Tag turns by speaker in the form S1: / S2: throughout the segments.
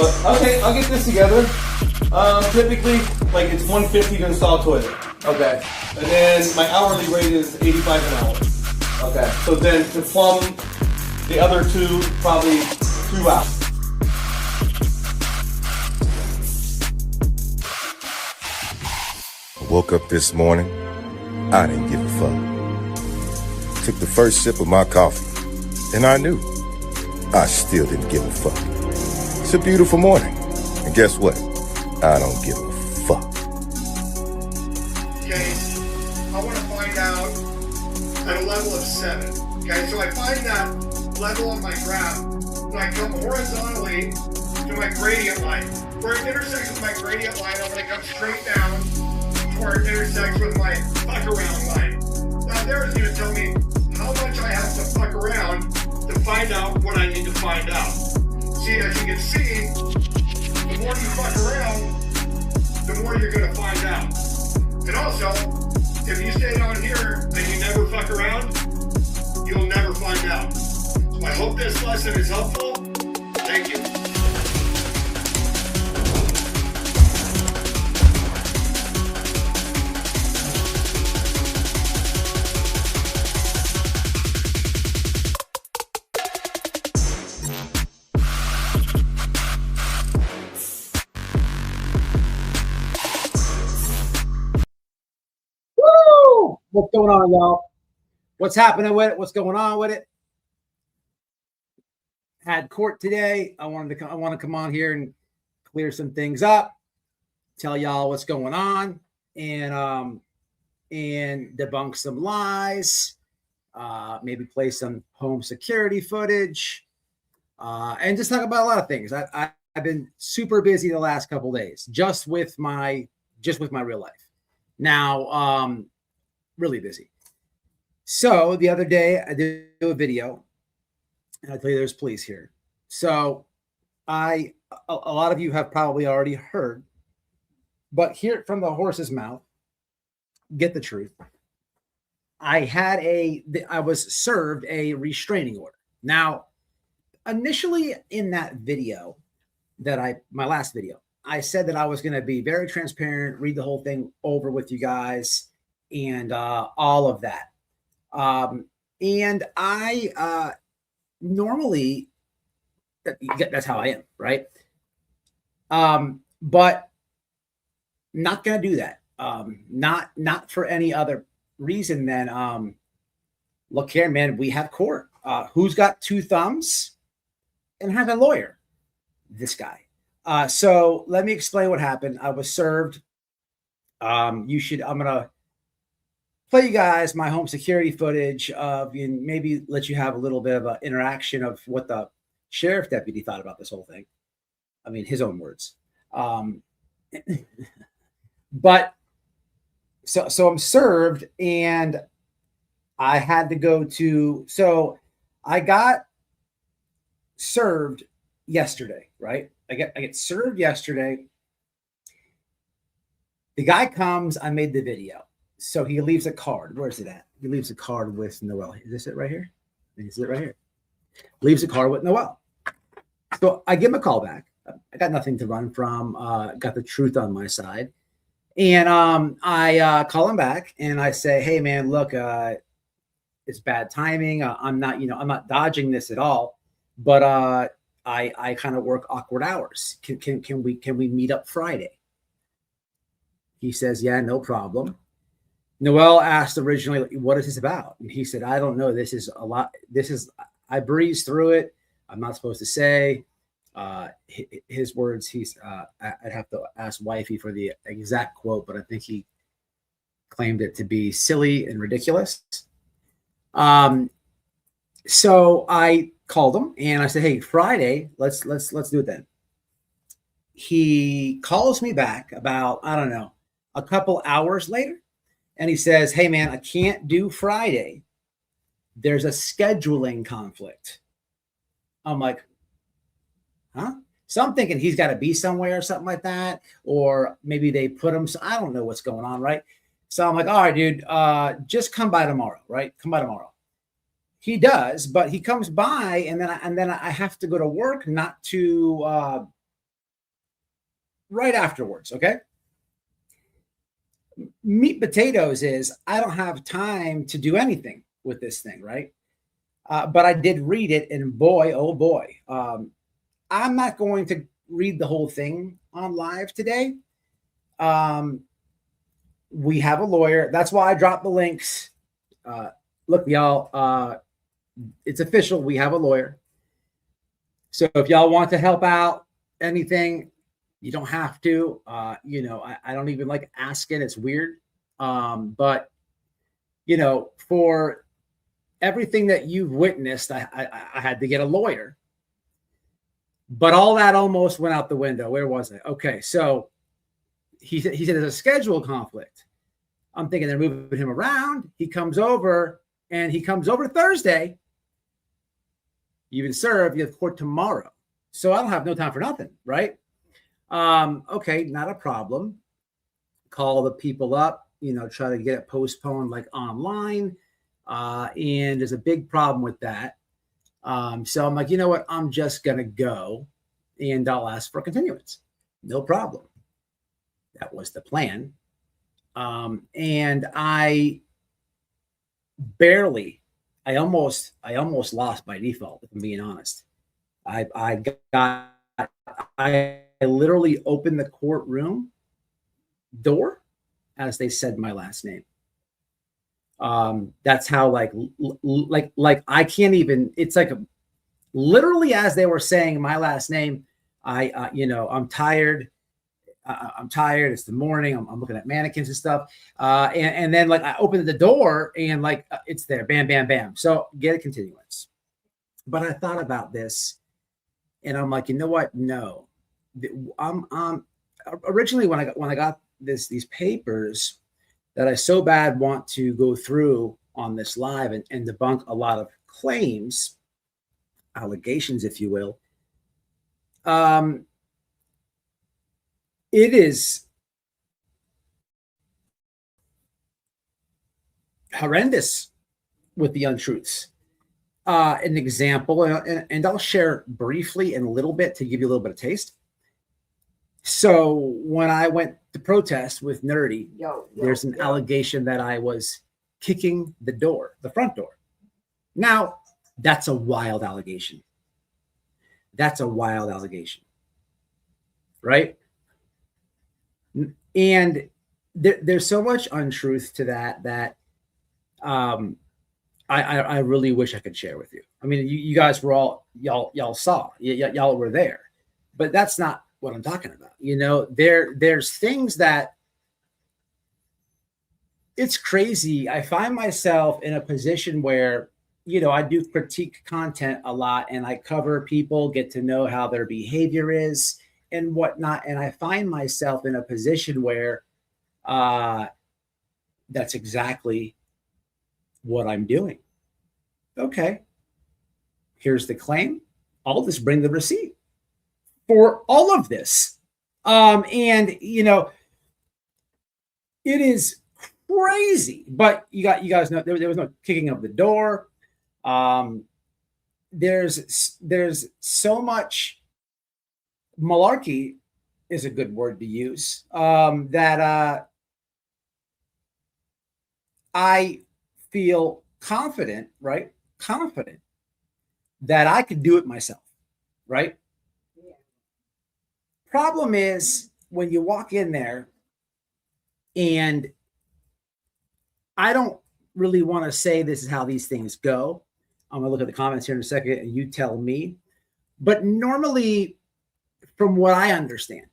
S1: But okay, I'll get this together. Typically, like it's $150 to install toilet. Okay. And then my hourly rate is $85 an hour. Okay. So then to plumb the other two, probably 2 hours.
S2: I woke up this morning, I didn't give a fuck. Took the first sip of my coffee, and I knew I still didn't give a fuck. It's a beautiful morning, and guess what? I don't give a fuck.
S3: Okay, I want to find out at a level of 7. Okay, so I find that level on my graph, and I come horizontally to my gradient line. Where it intersects with my gradient line, I'm going to come straight down to where it intersects with my fuck around line. Now there is going to tell me how much I have to fuck around to find out what I need to find out. See, as you can see, the more you fuck around, the more you're going to find out. And also, if you stay down here and you never fuck around, you'll never find out. So I hope this lesson is helpful. Thank you.
S4: What's going on, y'all? What's happening with it? What's going on with it? Had court today. I want to come on here and clear some things up, tell y'all what's going on, and debunk some lies, maybe play some home security footage, and just talk about a lot of things. I've been super busy the last couple of days, just with my real life. Now, really busy. So the other day I did a video, and I tell you there's police here. So a lot of you have probably already heard, but hear it from the horse's mouth, get the truth. I was served a restraining order. Now, initially in that video my last video, I said that I was going to be very transparent, read the whole thing over with you guys, and all of that. And I normally, that's how I am, right? But not going to do that. Not for any other reason than, look here, man, we have court. Who's got 2 thumbs and has a lawyer? This guy. So let me explain what happened. I was served. I'm going to play you guys my home security footage of, and maybe let you have a little bit of an interaction of what the sheriff deputy thought about this whole thing. I mean, his own words. But so I'm served, and I had to go to, so I got served yesterday, right? I get served yesterday. The guy comes, I made the video. So he leaves a card. Where is it at? He leaves a card with Noel. Is this it right here? Is it right here? Leaves a card with Noel. So I give him a call back. I got nothing to run from. Got the truth on my side. And I call him back and I say, hey man, look, it's bad timing. I'm not dodging this at all, but I kind of work awkward hours. Can we meet up Friday? He says, yeah, no problem. Noel asked originally, what is this about? And he said, I don't know. This is a lot. I breezed through it. I'm not supposed to say. His words, I'd have to ask wifey for the exact quote, but I think he claimed it to be silly and ridiculous. So I called him and I said, hey, Friday, let's do it then. He calls me back about, I don't know, a couple hours later. And he says, hey man, I can't do Friday. There's a scheduling conflict. I'm like, huh? So I'm thinking he's got to be somewhere or something like that. Or maybe they put him. So I don't know what's going on, right? So I'm like, all right, dude, just come by tomorrow, right? Come by tomorrow. He does, but he comes by and then I have to go to work not to right afterwards. Okay. Meat potatoes is I don't have time to do anything with this thing, right? But I did read it, and boy, oh boy, I'm not going to read the whole thing on live today. We have a lawyer. That's why I dropped the links. Look, y'all, it's official. We have a lawyer. So if y'all want to help out anything, you don't have to. I don't even like asking. It's weird. But, for everything that you've witnessed, I had to get a lawyer. But all that almost went out the window. Where was it? Okay, so he said there's a schedule conflict. I'm thinking they're moving him around. He comes over Thursday. You've been served. You have court tomorrow. So I don't have no time for nothing, right? Okay, not a problem. Call the people up, try to get it postponed like online. And there's a big problem with that. So I'm like, you know what? I'm just going to go and I'll ask for a continuance. No problem. That was the plan. And I almost lost by default, if I'm being honest. I literally opened the courtroom door as they said my last name. That's how like I can't even, it's like literally as they were saying my last name, I'm tired. I'm tired. It's the morning. I'm looking at mannequins and stuff. And then like I opened the door and like it's there. Bam, bam, bam. So get a continuance. But I thought about this and I'm like, you know what? No. I'm originally when I got these papers that I so bad want to go through on this live and debunk a lot of claims, allegations, if you will. It is horrendous with the untruths. An example, and I'll share briefly in a little bit to give you a little bit of taste. So when I went to protest with Nerdy, there's an allegation that I was kicking the front door. Now, that's a wild allegation. Right? And there's so much untruth to that I really wish I could share with you. I mean, you guys were y'all saw, y'all were there, but that's not what I'm talking about. There's things that it's crazy. I find myself in a position where, I do critique content a lot and I cover people, get to know how their behavior is and whatnot. And I find myself in a position where that's exactly what I'm doing. Okay. Here's the claim. I'll just bring the receipt for all of this. And it is crazy, but you guys know there was no kicking of the door. There's so much malarkey is a good word to use, that I feel confident that I could do it myself, right? Yeah. Problem is when you walk in there, and I don't really want to say this is how these things go. I'm going to look at the comments here in a second and you tell me. But normally, from what I understand,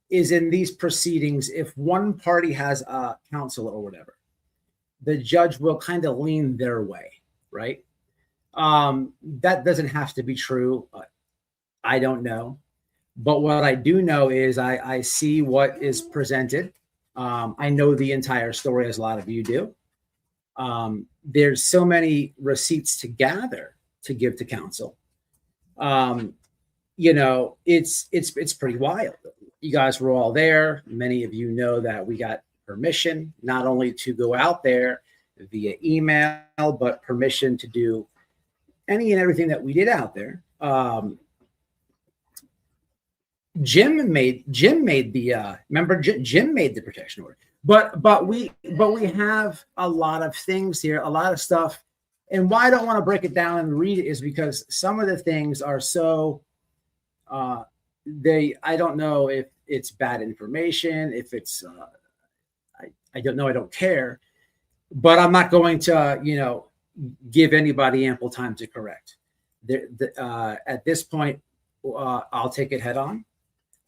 S4: is in these proceedings, if one party has a counsel or whatever, the judge will kind of lean their way, right? That doesn't have to be true. I don't know. But what I do know is I see what is presented. I know the entire story, as a lot of you do. There's so many receipts to gather to give to counsel. It's pretty wild. You guys were all there. Many of you know that we got permission not only to go out there via email, but permission to do any and everything that we did out there. Jim made the remember Jim made the protection order. But we have a lot of things here, a lot of stuff. And why I don't want to break it down and read it is because some of the things are so I don't know if it's bad information, if it's I don't know, I don't care. But I'm not going to, give anybody ample time to correct. At this point, I'll take it head on.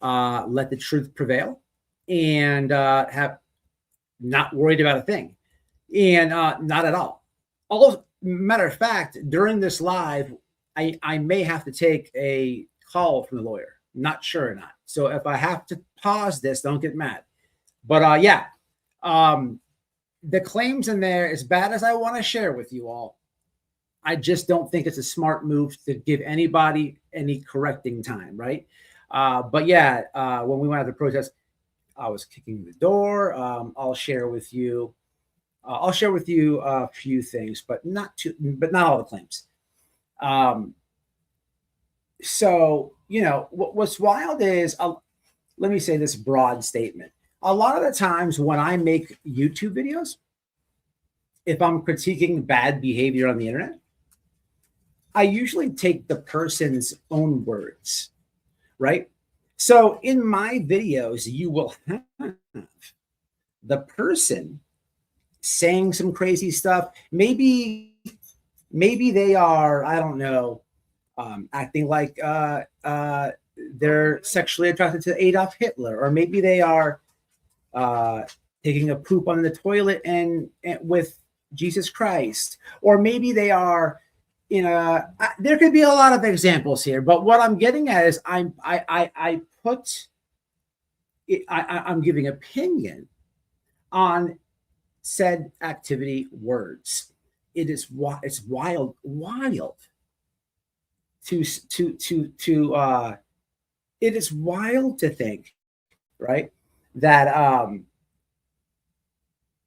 S4: Let the truth prevail, and have not worried about a thing, and not at all. Matter of fact, during this live, I may have to take a call from the lawyer. Not sure or not. So if I have to pause this, don't get mad. But the claims in there, as bad as I want to share with you all, I just don't think it's a smart move to give anybody any correcting time, right? But when we went out to protest, I was kicking the door. I'll share with you a few things, but not all the claims. So what's wild is, let me say this broad statement. A lot of the times when I make YouTube videos, if I'm critiquing bad behavior on the internet, I usually take the person's own words, right? So in my videos, you will have the person saying some crazy stuff. Maybe they are, I don't know, acting like they're sexually attracted to Adolf Hitler, or maybe they are taking a poop on the toilet and with Jesus Christ, or maybe they are there could be a lot of examples here, but what I'm getting at is I'm giving opinion on said activity words. It's wild to it is wild to think, right, that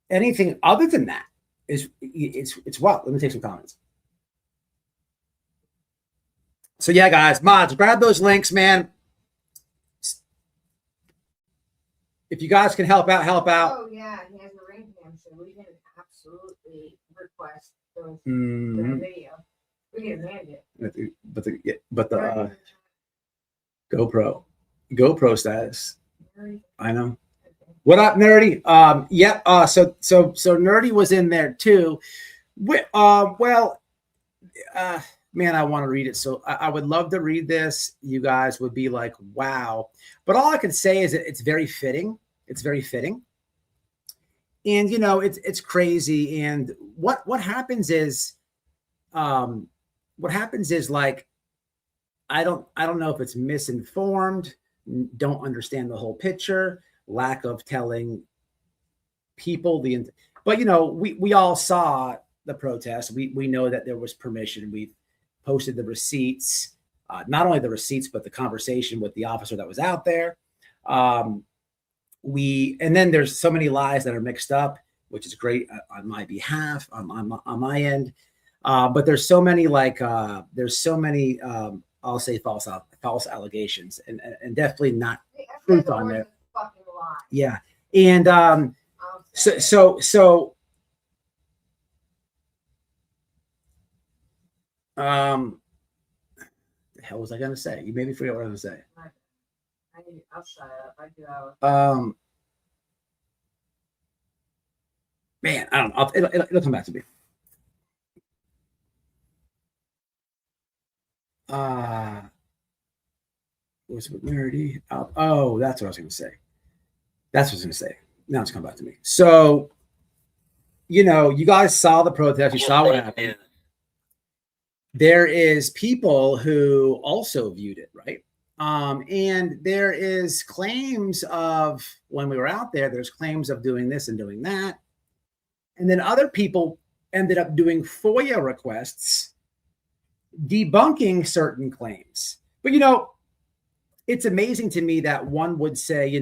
S4: anything other than that is it's wild. Let me take some comments. So guys, mods, grab those links, man. If you guys can help out.
S5: Oh yeah, he has a ring cam, so we can absolutely request those the video. We can manage it. But
S4: the GoPro status. I know. What up, Nerdy? So Nerdy was in there too. Man, I want to read it. So I would love to read this. You guys would be like, wow. But all I can say is that it's very fitting. It's very fitting. And, it's crazy. And what happens is, like, I don't know if it's misinformed, don't understand the whole picture, lack of telling people but we all saw the protest. We know that there was permission. We posted the receipts, not only the receipts, but the conversation with the officer that was out there. And then there's so many lies that are mixed up, which is great on my behalf, on my end. But there's so many I'll say false allegations and definitely not truth on there. Yeah. And so the hell was I gonna say? You made me forget what I was gonna say.
S5: I'll shut up. I do.
S4: Man, I don't know. It'll come back to me. Was it Nerdy? Oh, that's what I was gonna say. Now it's come back to me. So, you guys saw the protest. You saw what happened. There is people who also viewed it, right? And there is claims of, when we were out there, there's claims of doing this and doing that. And then other people ended up doing FOIA requests debunking certain claims. But, it's amazing to me that one would say,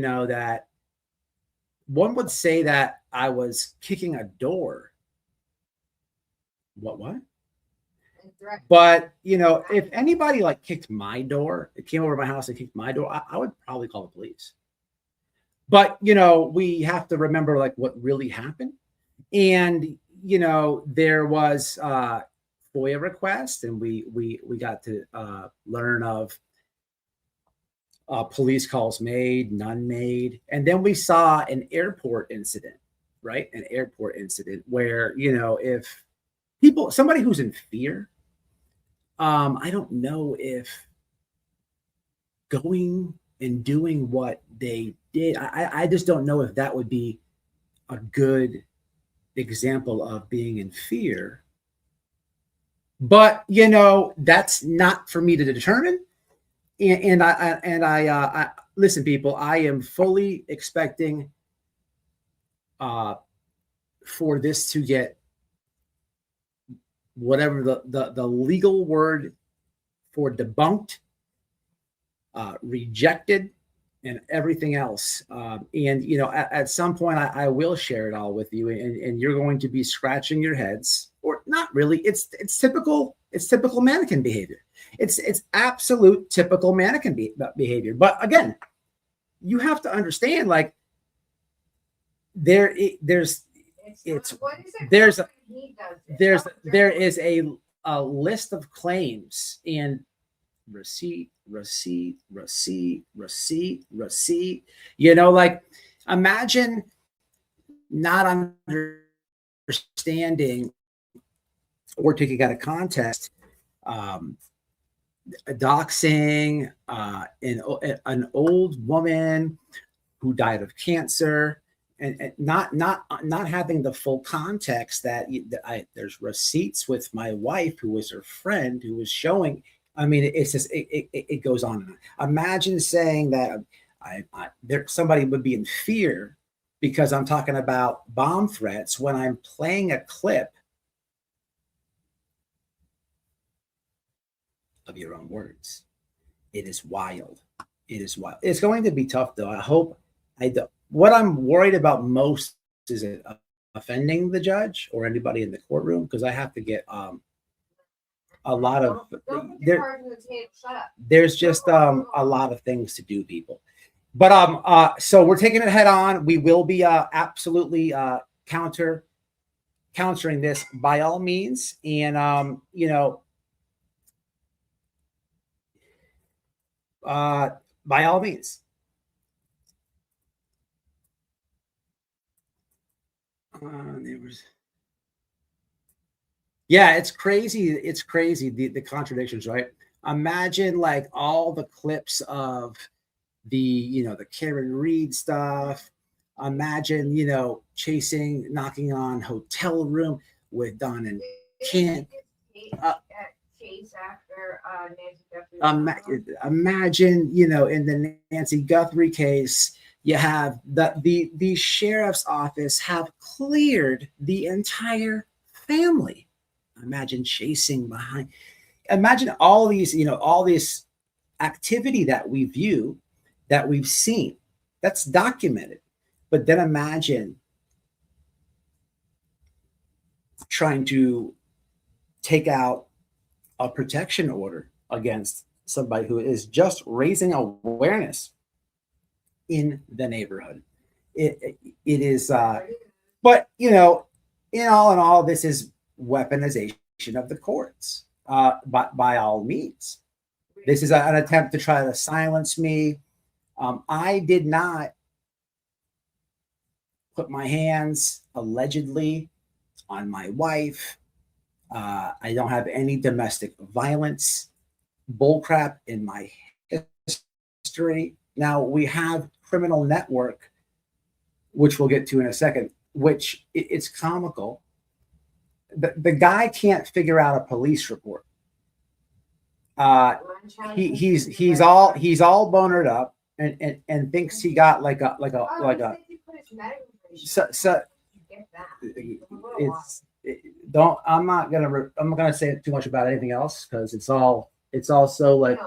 S4: that I was kicking a door. What?
S5: Right.
S4: But if anybody like kicked my door, it came over to my house and kicked my door, I would probably call the police. But we have to remember like what really happened. And there was FOIA request, and we got to learn of police calls made, none made, and then we saw an airport incident, right? An airport incident where if somebody who's in fear, I don't know if going and doing what they did, I just don't know if that would be a good example of being in fear. But that's not for me to determine. And I listen, people, I am fully expecting for this to get whatever the legal word for debunked, rejected, and everything else. And at some point I will share it all with you, and you're going to be scratching your heads, or not really. It's typical mannequin behavior. It's absolute typical mannequin behavior. But again, you have to understand, like there is a list of claims and receipt. Like imagine not understanding or taking out of context doxing an old woman who died of cancer, and not having the full context that there's receipts with my wife who was her friend who was showing. I mean, it's just it goes on and on. Imagine saying that somebody would be in fear because I'm talking about bomb threats when I'm playing a clip of your own words. It is wild. It is wild. It's going to be tough, though. I hope I don't. What I'm worried about most is it offending the judge or anybody in the courtroom, because I have to get a lot of there's just a lot of things to do, people. But so we're taking it head on. We will be absolutely countering this by all means, and by all means. Yeah, it's crazy. It's crazy, the contradictions, right? Imagine like all the clips of the Karen Reed stuff. Imagine chasing, knocking on hotel room with Don and Ken.
S5: Chase after Nancy Guthrie.
S4: Imagine in the Nancy Guthrie case, you have the sheriff's office have cleared the entire family. Imagine chasing behind. Imagine all these, all this activity that we view, that we've seen, that's documented. But then imagine trying to take out a protection order against somebody who is just raising awareness in the neighborhood. It is, but in all, this is weaponization of the courts. By all means, this is an attempt to try to silence me. I did not put my hands allegedly on my wife. I don't have any domestic violence bullcrap in my history. Now we have criminal network, which we'll get to in a second, which it's comical. The guy can't figure out a police report. He's all bonered up and thinks he got like a I'm not gonna say too much about anything else, because it's all so like,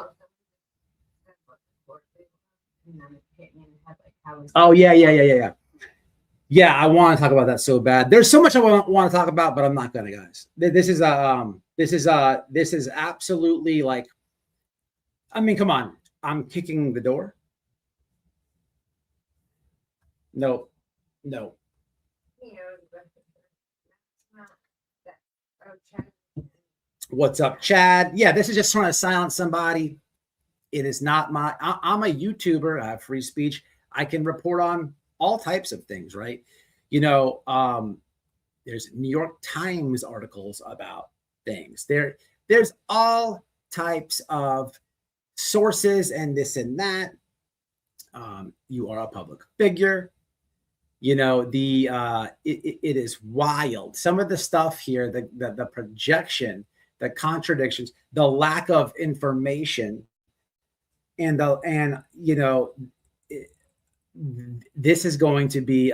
S4: oh yeah. I want to talk about that so bad. There's so much I want to talk about, but I'm not gonna, guys. This is This is absolutely like, I mean, come on. I'm kicking the door. No.
S5: You know, but it's not that. Oh, Chad.
S4: What's up, Chad? Yeah, this is just trying to silence somebody. It is not my, I'm a YouTuber. I have free speech. I can report on all types of things, right? You know, there's New York Times articles about things. There's all types of sources and this and that. You are a public figure. You know, it is wild. Some of the stuff here, the projection, the contradictions, the lack of information, and you know, this is going to be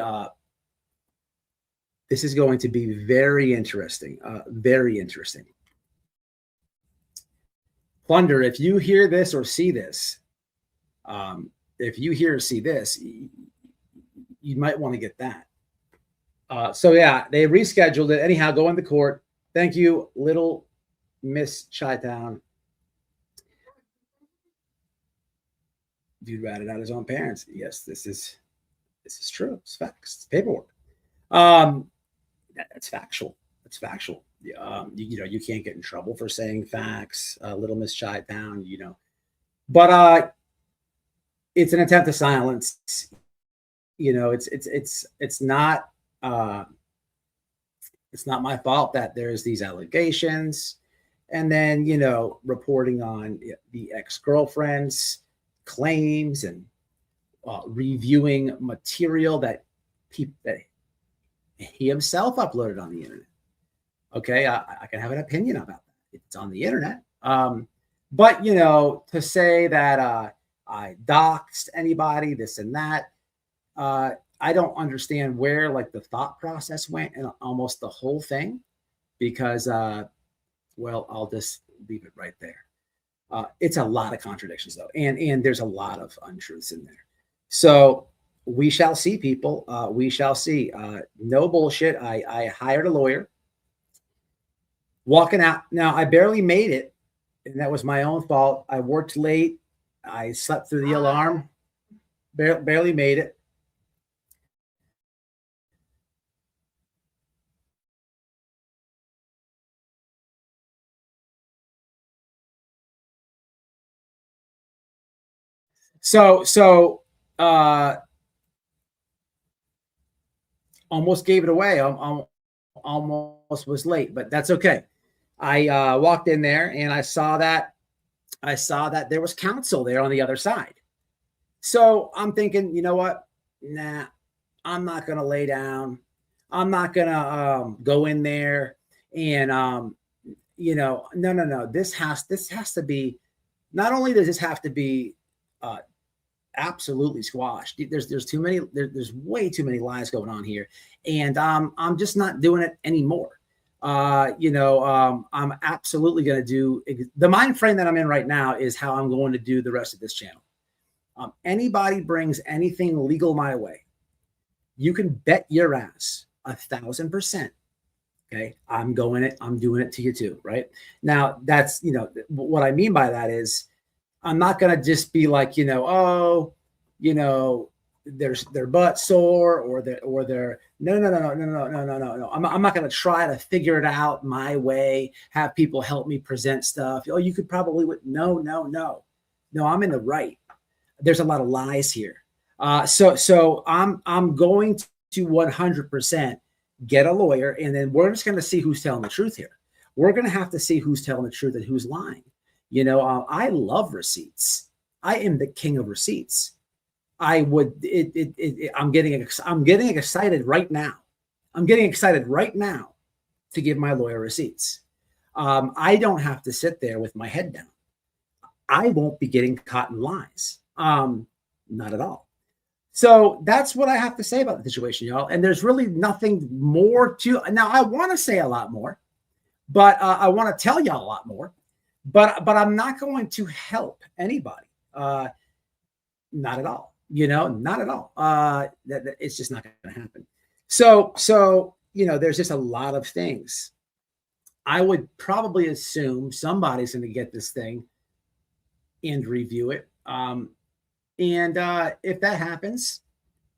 S4: very interesting. Very interesting. Plunder, if you hear this or see this, if you hear or see this, you might want to get that. So yeah, they rescheduled it. Anyhow, go into court. Thank you, Little Miss Chi-Town. Dude ratted out his own parents. Yes, this is true. It's facts. It's paperwork. That's factual. It's factual. You know, you can't get in trouble for saying facts. Little Miss Chi-Town, you know, but it's an attempt to silence. You know, it's not my fault that there's these allegations, and then, you know, reporting on the ex-girlfriend's claims and reviewing material that he himself uploaded on the internet. Okay, I can have an opinion about that. It's on the internet. But, you know, to say that I doxed anybody, this and that, I don't understand where like the thought process went in almost the whole thing, because, well, I'll just leave it right there. It's a lot of contradictions though. And there's a lot of untruths in there. So we shall see, people. We shall see. No bullshit. I hired a lawyer. Walking out. Now, I barely made it, and that was my own fault. I worked late. I slept through the alarm. Barely made it. So almost gave it away. Almost was late, but that's okay. I walked in there and I saw that there was counsel there on the other side. So I'm thinking, you know what? Nah, I'm not going to lay down. I'm not going to go in there and, you know, no. This has to be, not only does this have to be absolutely squashed. There's too many, there's way too many lies going on here. And I'm just not doing it anymore. You know, I'm absolutely going to do the mind frame that I'm in right now is how I'm going to do the rest of this channel. Anybody brings anything legal my way, you can bet your ass 1,000%. Okay. I'm doing it to you too. Right now. That's, you know, what I mean by that is I'm not going to just be like, you know, oh, you know, their butt sore or they're no. I'm not going to try to figure it out my way, have people help me present stuff. Oh, you could probably, no, I'm in the right. There's a lot of lies here. So I'm going to 100% get a lawyer, and then we're just going to see who's telling the truth here. We're going to have to see who's telling the truth and who's lying. You know, I love receipts. I am the king of receipts. I'm getting excited right now. I'm getting excited right now to give my lawyer receipts. I don't have to sit there with my head down. I won't be getting caught in lies. Not at all. So that's what I have to say about the situation, y'all. And there's really nothing more to. Now, I want to say a lot more, but I want to tell y'all a lot more. But I'm not going to help anybody. Not at all. You know, not at all. It's just not going to happen. So, you know, there's just a lot of things. I would probably assume somebody's going to get this thing and review it. And if that happens,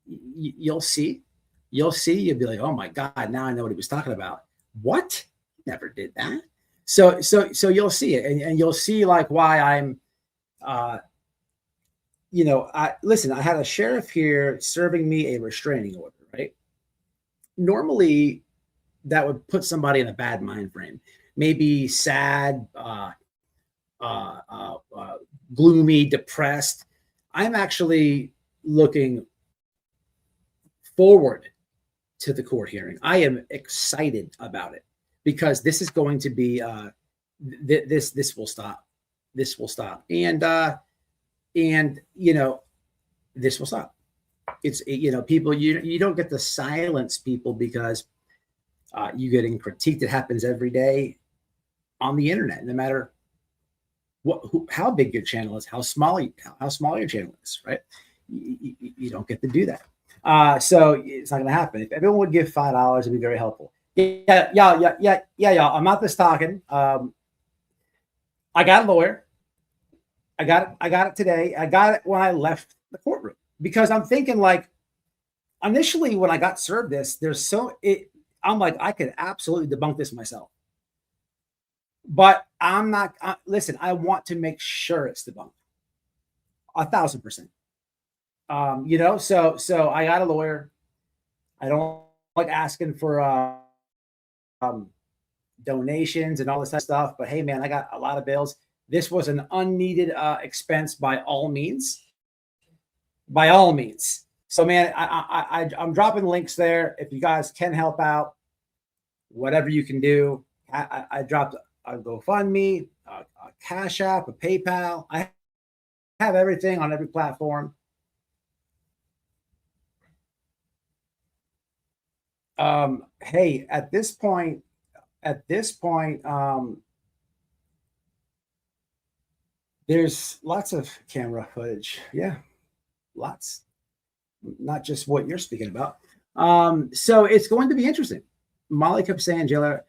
S4: you'll see. You'll be like, oh my God, now I know what he was talking about. What? Never did that. So you'll see it, and you'll see like why I'm, listen, I had a sheriff here serving me a restraining order, right? Normally that would put somebody in a bad mind frame, maybe sad, gloomy, depressed. I'm actually looking forward to the court hearing. I am excited about it because this is going to be this will stop. This will stop. And this will stop. It's people, you don't get to silence people because you getting critiqued. It happens every day on the internet, no matter how big your channel is, how small your channel is, right? You don't get to do that. So it's not going to happen. If everyone would give $5, it'd be very helpful. Yeah, y'all. I'm not just talking. I got a lawyer. I got it today. I got it when I left the courtroom because I'm thinking like, initially when I got served this, I'm like, I could absolutely debunk this myself. But I'm not, listen, I want to make sure it's debunked. 1,000%. So I got a lawyer. I don't like asking for donations and all this stuff, but hey, man, I got a lot of bills. This was an unneeded expense by all means. By all means. So, man, I'm dropping links there. If you guys can help out, whatever you can do. I dropped a GoFundMe, a Cash App, a PayPal. I have everything on every platform. Hey, at this point, there's lots of camera footage. Yeah, lots. Not just what you're speaking about. So it's going to be interesting. Molly kept saying, Jailer,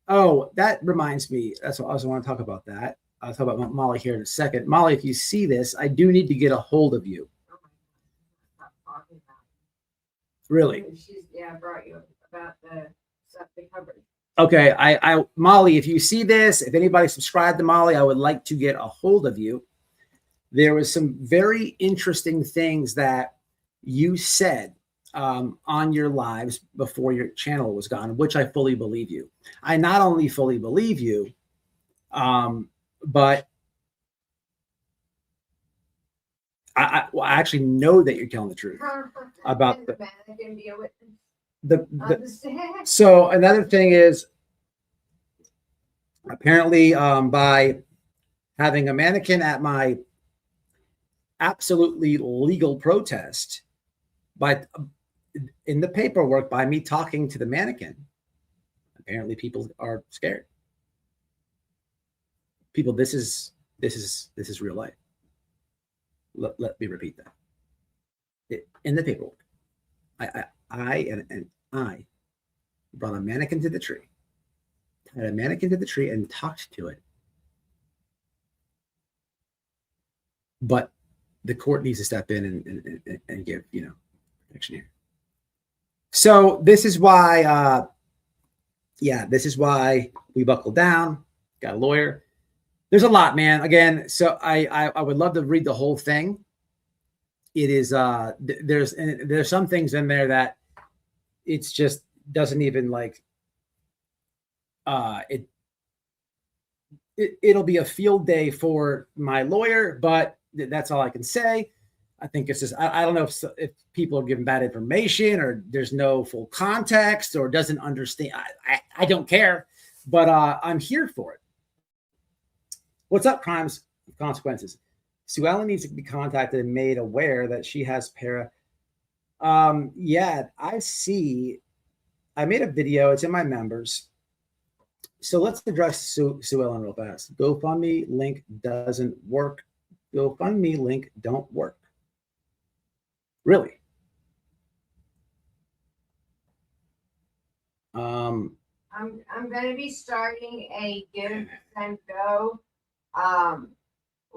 S4: oh, that reminds me. That's what I also want to talk about that. I'll talk about Molly here in a second. Molly, if you see this, I do need to get a hold of you. Really?
S5: I brought you about the stuff they covered.
S4: Okay, I Molly, if you see this, if anybody subscribed to Molly, I would like to get a hold of you. There was some very interesting things that you said on your lives before your channel was gone, which I fully believe you. I not only fully believe you, but I actually know that you're telling the truth about so another thing is apparently by having a mannequin at my absolutely legal protest, by in the paperwork, by me talking to the mannequin, apparently people are scared. People, this is real life. Let me repeat that. In the paperwork, I brought a mannequin to the tree, tied a mannequin to the tree, and talked to it. But the court needs to step in and give protection here. So this is why, this is why we buckled down. Got a lawyer. There's a lot, man. Again, so I would love to read the whole thing. It is there's some things in there that it's just doesn't even like it'll be a field day for my lawyer, but that's all I can say. I think it's just I don't know if people are giving bad information or there's no full context or doesn't understand. I don't care, but I'm here for it. What's up, crimes of consequences? Sue Ellen needs to be contacted and made aware that she has para. Yeah, I see. I made a video. It's in my members. So let's address Sue Ellen real fast. GoFundMe link doesn't work. GoFundMe link don't work. Really?
S5: I'm gonna be starting a give and go.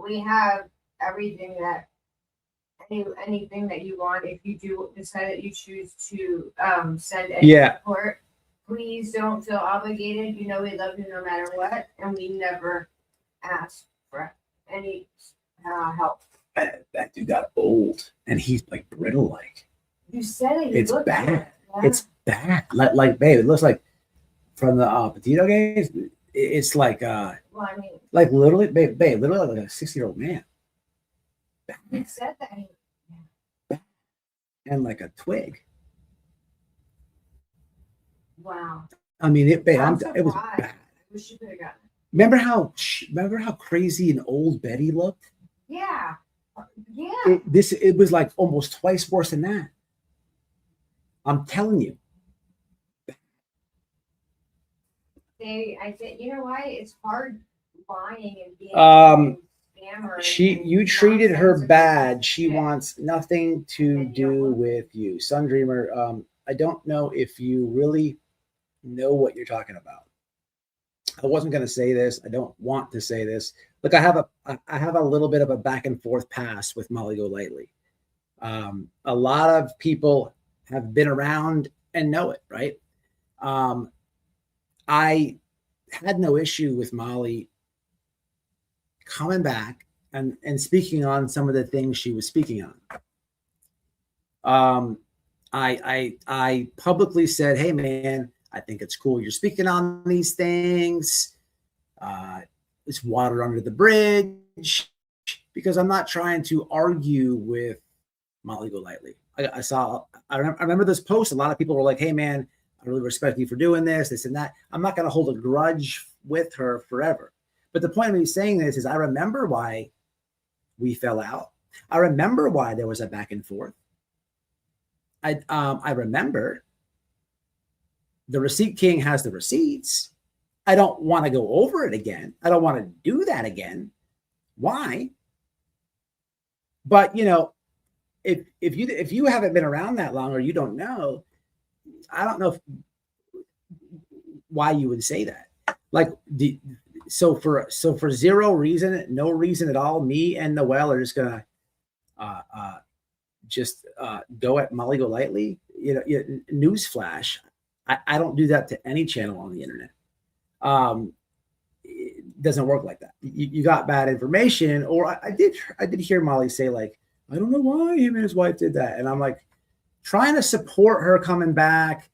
S5: We have everything that anything that you want. If you do decide that you choose to send any support, please don't feel obligated. You know we love you no matter what, and we never ask for any help.
S4: That dude got old, and he's like brittle. Like
S5: you said, it.
S4: It's bad. Yeah. It's bad. Like, babe, it looks like from the Petito games. It's like well, I mean, like literally, babe, literally like a 60-year-old man.
S5: You said that.
S4: And like a twig.
S5: Wow.
S4: I mean, it was bad.
S5: I wish you could have gotten it.
S4: Remember how crazy and old Betty looked?
S5: Yeah. Yeah.
S4: It was like almost twice worse than that. I'm telling you.
S5: I think you know why it's hard lying and being
S4: you treated her bad. She wants nothing to do with you. Sun Dreamer, I don't know if you really know what you're talking about. I wasn't going to say this. I don't want to say this. Look, I have a little bit of a back and forth past with Molly Golightly. A lot of people have been around and know it, right? I had no issue with Molly coming back and speaking on some of the things she was speaking on. I publicly said, hey man, I think it's cool you're speaking on these things. It's water under the bridge, because I'm not trying to argue with Molly Golightly. I remember this post. A lot of people were like, hey man, I really respect you for doing this and that. I'm not going to hold a grudge with her forever. But the point of me saying this is I remember why we fell out. I remember why there was a back and forth. I remember the receipt king has the receipts. I don't want to go over it again. I don't want to do that again. Why? But you know, if you haven't been around that long or you don't know, I don't know why you would say that. Like, so for zero reason, no reason at all, me and Noel are just gonna go at Molly Golightly. You know, newsflash, I don't do that to any channel on the internet. It doesn't work like that. You got bad information, or I did hear Molly say like, I don't know why him and his wife did that, and I'm like, trying to support her coming back.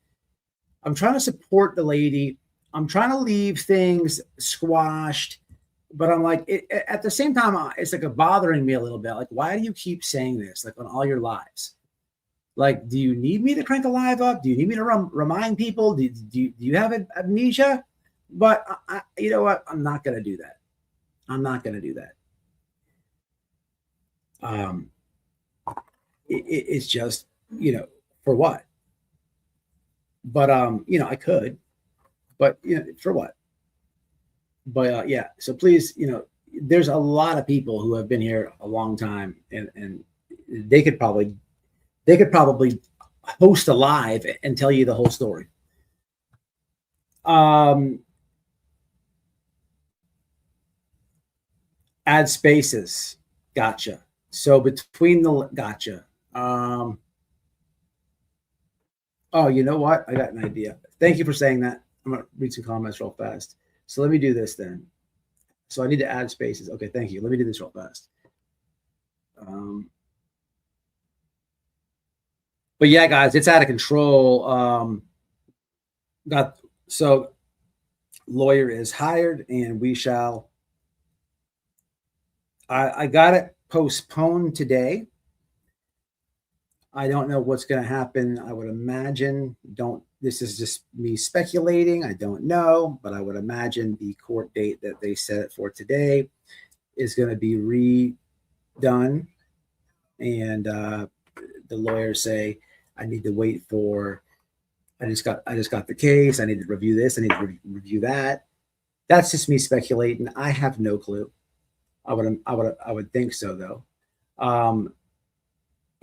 S4: I'm trying to support the lady. I'm trying to leave things squashed, but I'm like, at the same time, it's like bothering me a little bit. Like, why do you keep saying this? Like on all your lives? Like, do you need me to crank the live up? Do you need me to remind people? Do you have amnesia? But you know what? I'm not going to do that. I'm not going to do that. It's just, you know, for what? But you know, I could, but you know, for what? But yeah, so please, you know, there's a lot of people who have been here a long time, and they could probably host a live and tell you the whole story. Add spaces. Gotcha. So between the gotcha. Oh, you know what? I got an idea. Thank you for saying that. I'm gonna read some comments real fast. So let me do this then. So I need to add spaces. Okay, thank you. Let me do this real fast. But yeah, guys, it's out of control. So lawyer is hired, and we shall. I got it postponed today. I don't know what's going to happen. I would imagine, this is just me speculating. I don't know, but I would imagine the court date that they set it for today is going to be redone. And the lawyers say, I need to wait for, I just got the case. I need to review this. I need to review that. That's just me speculating. I have no clue. I would think so though.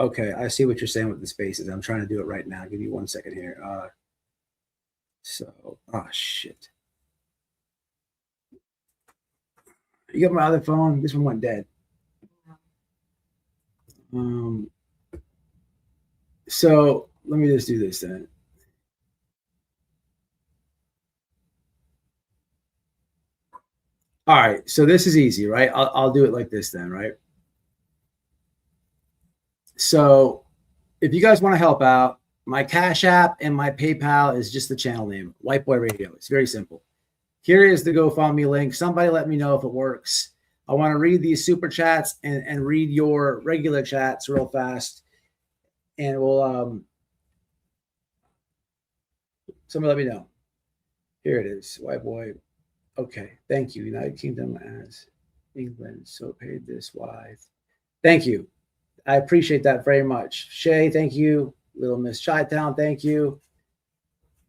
S4: Okay, I see what you're saying with the spaces. I'm trying to do it right now. Give me 1 second here. So, oh shit. You got my other phone? This one went dead. So let me just do this then. All right, so this is easy, right? I'll do it like this then, right? So if you guys want to help out, my Cash App and my PayPal is just the channel name, White Boy Radio. It's very simple. Here is the GoFundMe link. Somebody let me know if it works. I want to read these super chats and read your regular chats real fast. And we'll somebody let me know. Here it is, White Boy. Okay, thank you. United Kingdom as England, so paid this wise. Thank you. I appreciate that very much. Shay, thank you. Little Miss Chi-Town, thank you.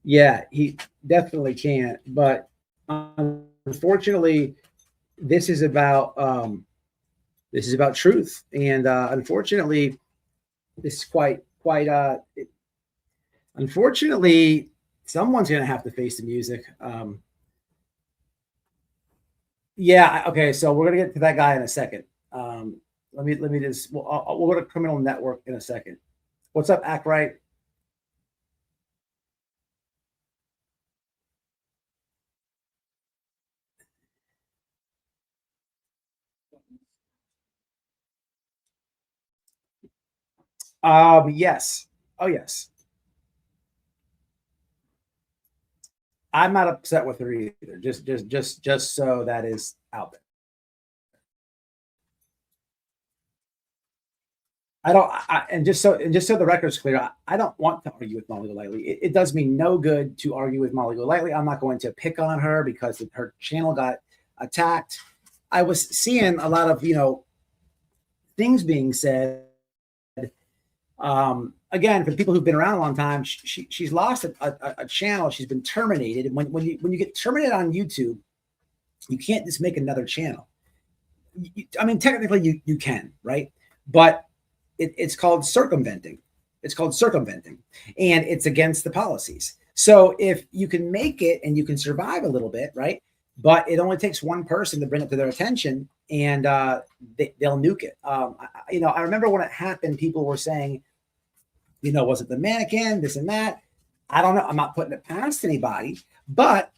S4: Yeah, he definitely can. But unfortunately, this is about truth. And unfortunately, this is unfortunately, someone's gonna have to face the music. Yeah, okay, so we're gonna get to that guy in a second. Let me just we'll go to criminal network in a second. What's up, Act Right? Yes. Oh yes. I'm not upset with her either. Just so that is out there. I don't, and just so the record's clear, I don't want to argue with Molly Golightly. It does me no good to argue with Molly Golightly. I'm not going to pick on her because her channel got attacked. I was seeing a lot of things being said. Again, for people who've been around a long time, she's lost a channel. She's been terminated. And when you get terminated on YouTube, you can't just make another channel. I mean, technically you can, right? But it's called circumventing. It's called circumventing, and it's against the policies. So if you can make it and you can survive a little bit, right? But it only takes one person to bring it to their attention, and they'll nuke it. I remember when it happened, people were saying, was it the mannequin, this and that? I don't know. I'm not putting it past anybody, but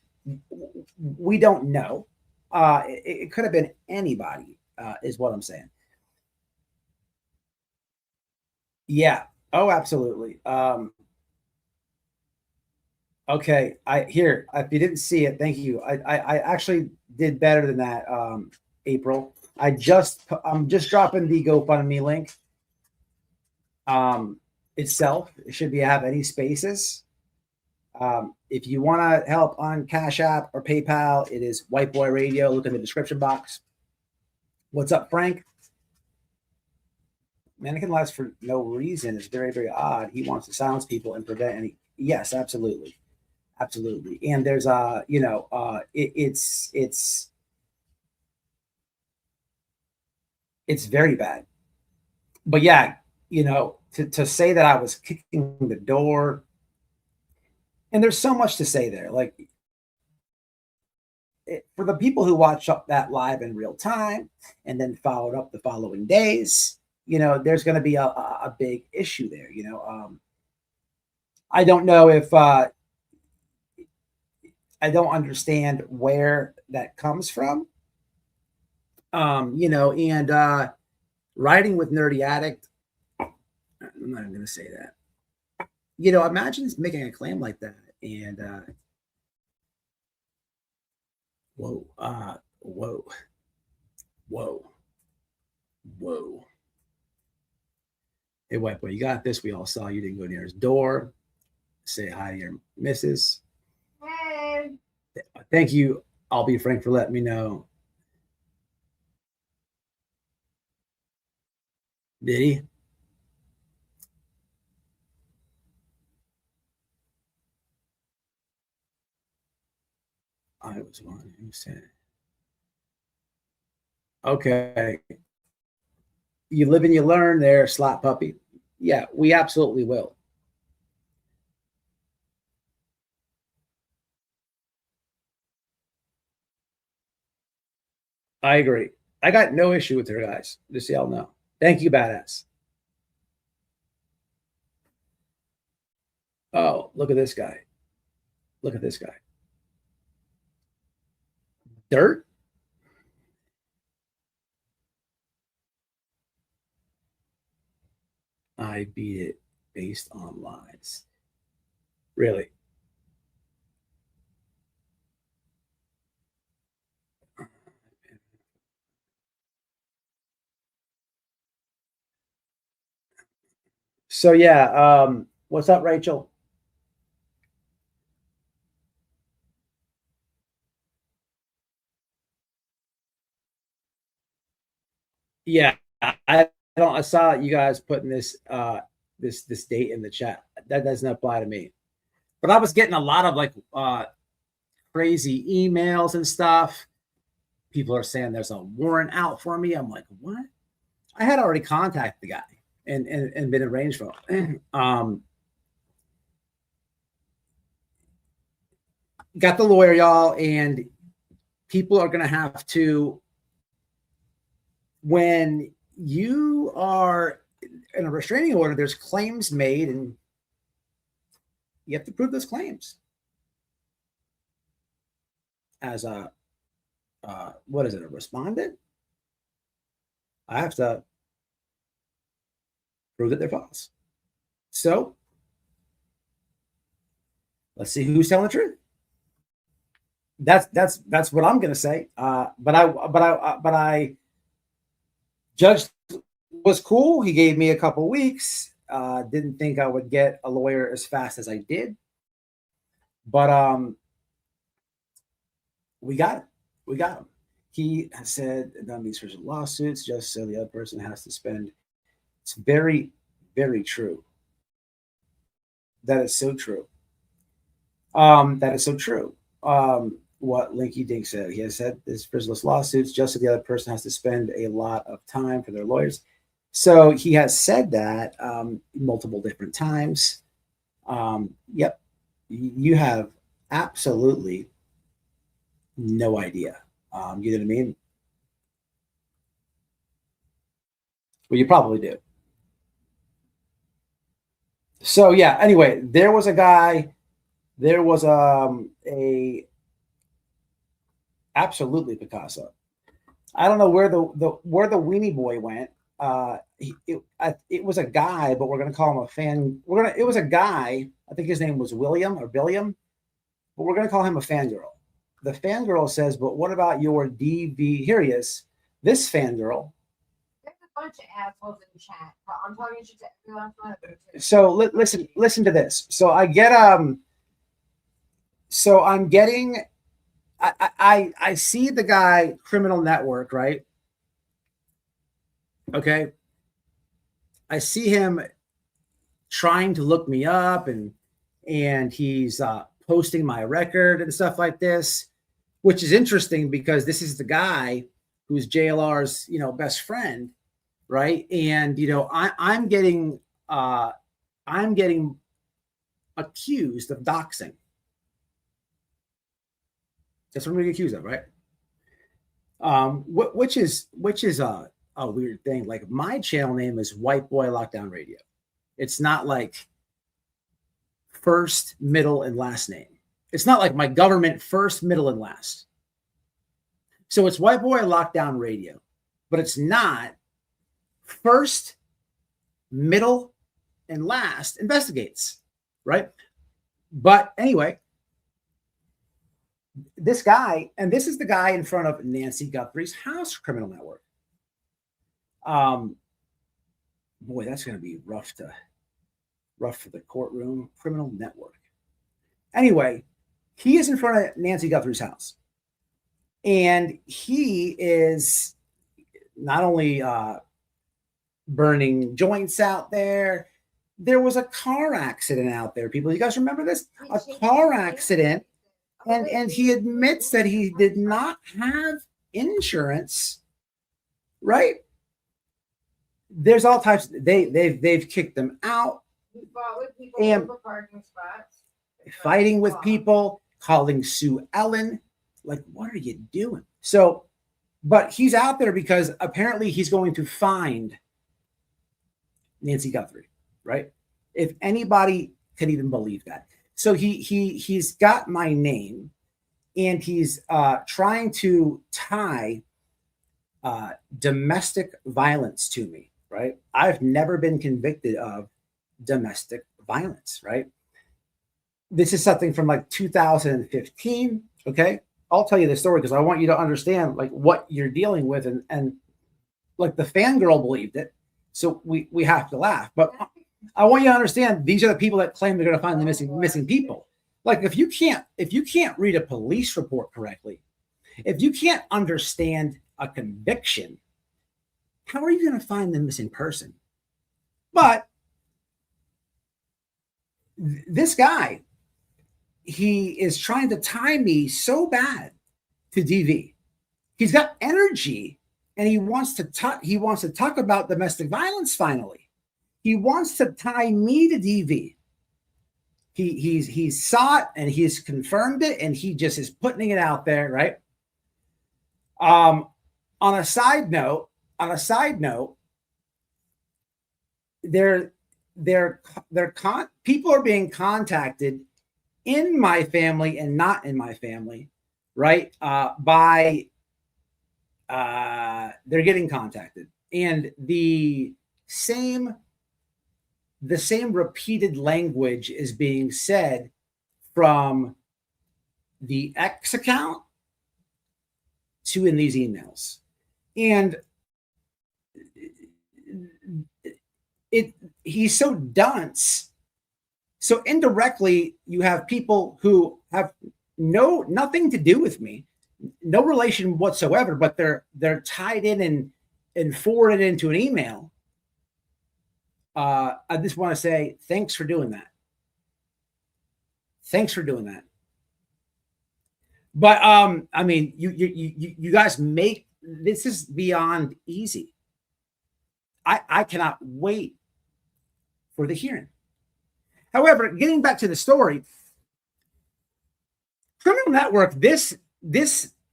S4: we don't know. It could have been anybody, is what I'm saying. Yeah. Oh, absolutely. Okay. If you didn't see it, thank you. I actually did better than that. April. I'm just dropping the GoFundMe link. Itself, it should have any spaces. If you want to help on Cash App or PayPal, it is White Boy Radio. Look in the description box. What's up, Frank? Mannequin laughs for no reason is very, very odd. He wants to silence people and prevent any. Yes, absolutely. Absolutely. And there's it's very bad. But yeah, to say that I was kicking the door, and there's so much to say there. Like, for the people who watch up that live in real time and then followed up the following days, there's going to be a big issue there. I don't know if I don't understand where that comes from. And riding with Nerdy Addict, I'm not even going to say that. Imagine making a claim like that and whoa. Hey, White Boy, you got this. We all saw you didn't go near his door. Say hi to your missus.
S5: Hey.
S4: Thank you. I'll be Frank for letting me know. Did he? I was one who said, okay. You live and you learn there, slot puppy. Yeah, we absolutely will. I agree. I got no issue with her, guys. Just so y'all know. Thank you, badass. Oh, look at this guy. Look at this guy. Dirt? I beat it based on lies. Really? So yeah, what's up, Rachel? Yeah, I don't. I saw you guys putting this date in the chat. That doesn't apply to me. But I was getting a lot of like crazy emails and stuff. People are saying there's a warrant out for me. I'm like, what? I had already contacted the guy and been arranged for him. Got the lawyer, y'all, and people are gonna have to, when you are in a restraining order, there's claims made, and you have to prove those claims as a what is it, a respondent? I have to prove that they're false. So let's see who's telling the truth. That's what I'm gonna say. But I judge was cool. He gave me a couple weeks. Didn't think I would get a lawyer as fast as I did, but we got it. We got him. He has said none these first lawsuits just so the other person has to spend. It's very, very true. That is so true. That is so true. What Linky Dink said. He has said this frivolous lawsuits just so the other person has to spend a lot of time for their lawyers. So he has said that multiple different times. Yep, you have absolutely no idea. You know what I mean? Well, you probably do. So yeah. Anyway, there was a guy. There was a absolutely Picasso. I don't know where the weenie boy went. It was a guy, but we're gonna call him a fan. It was a guy. I think his name was William or Billiam, but we're gonna call him a fangirl. The fangirl says, "But what about your DV?" Here he is. This fangirl.
S5: There's a bunch of assholes in chat, but I'm telling you to everyone.
S4: So listen to this. So I get So I'm getting. I see the guy Criminal Network, right? Okay. I see him trying to look me up, and he's posting my record and stuff like this, which is interesting because this is the guy who's JLR's best friend, right? And I'm getting accused of doxing. That's what I'm getting accused of, right? Which is a weird thing. Like, my channel name is White Boy Lockdown Radio. It's not like first, middle, and last name. It's not like my government first, middle, and last. So it's White Boy Lockdown Radio, but it's not first, middle, and last investigates, right? But anyway, this guy, and this is the guy in front of Nancy Guthrie's house criminal network. Boy, that's going to be rough for the courtroom criminal network. Anyway, he is in front of Nancy Guthrie's house, and he is not only burning joints out there. There was a car accident out there, people. You guys remember this? A car accident. And he admits that he did not have insurance, right? There's all types. They've kicked them out. And fighting with people, calling Sue Ellen. Like, what are you doing? So But he's out there because apparently he's going to find Nancy Guthrie, right? If anybody can even believe that. So he's got my name, and he's trying to tie domestic violence to me, right? I've never been convicted of domestic violence, right? This is something from like 2015, okay? I'll tell you the story because I want you to understand like what you're dealing with, and like the fangirl believed it, so we have to laugh. But I want you to understand these are the people that claim they're going to find the missing people. Like if you can't read a police report correctly, if you can't understand a conviction, how are you going to find the missing person? But this guy, he is trying to tie me so bad to DV. He's got energy, and he wants to talk about domestic violence. Finally, he wants to tie me to DV. He saw it, and he's confirmed it, and he just is putting it out there, right? On a side note, people are being contacted in my family and not in my family, right? They're getting contacted, and the same repeated language is being said from the X account to in these emails. And he's so dunce. So indirectly, you have people who have nothing to do with me, no relation whatsoever, but they're tied in and forwarded into an email. I just want to say thanks for doing that. Thanks for doing that. But I mean, you guys make this is beyond easy. I cannot wait for the hearing. However, getting back to the story, Criminal Network, this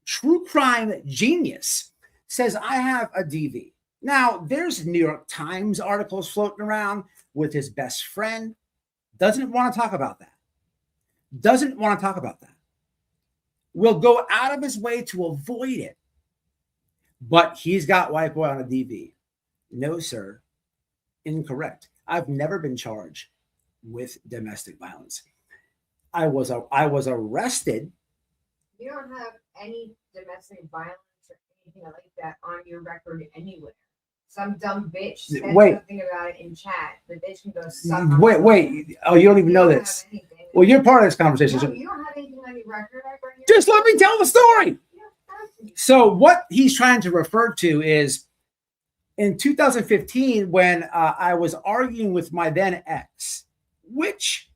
S4: true crime genius says I have a DV. Now, there's New York Times articles floating around with his best friend. Doesn't want to talk about that. Will go out of his way to avoid it. But he's got white boy on a DV. No, sir. Incorrect. I've never been charged with domestic violence. I was arrested.
S5: You don't have any domestic violence or anything like that on your record anywhere. Some dumb bitch said something about it in chat, but they can go suck.
S4: Wait. Oh, you don't even know this. Well, you're part of this conversation.
S5: No, you don't have anything on your record.
S4: Just let me tell the story. So what he's trying to refer to is in 2015 when I was arguing with my then ex, which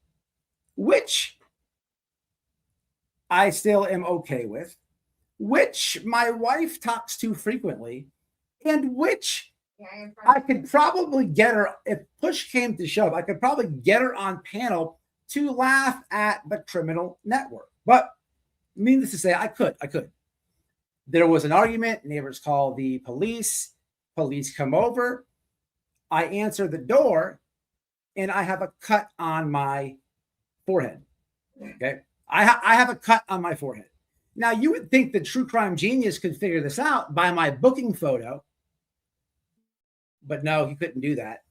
S4: I still am okay with, which my wife talks to frequently, and which I could probably get her, if push came to shove, I could probably get her on panel to laugh at the Criminal Network. But needless to say, I could. There was an argument, neighbors call the police come over. I answer the door, and I have a cut on my forehead. Okay. I have a cut on my forehead. Now, you would think the true crime genius could figure this out by my booking photo, but no, he couldn't do that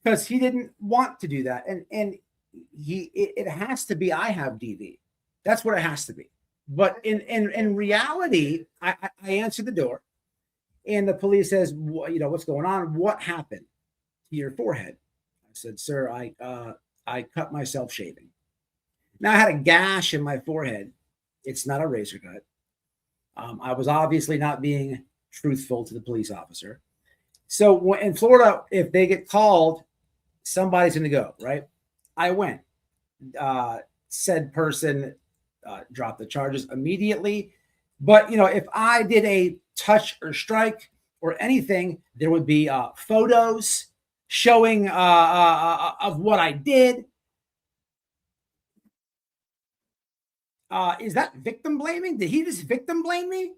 S4: because he didn't want to do that. And it has to be I have DV. That's what it has to be. But in reality, I answer the door, and the police says, what's going on? What happened to your forehead? I said, sir, I cut myself shaving. Now, I had a gash in my forehead. It's not a razor cut. I was obviously not being truthful to the police officer. So in Florida, if they get called, somebody's going to go, right? I went. Said person dropped the charges immediately. But, if I did a touch or strike or anything, there would be photos showing of what I did. Is that victim blaming? Did he just victim blame me?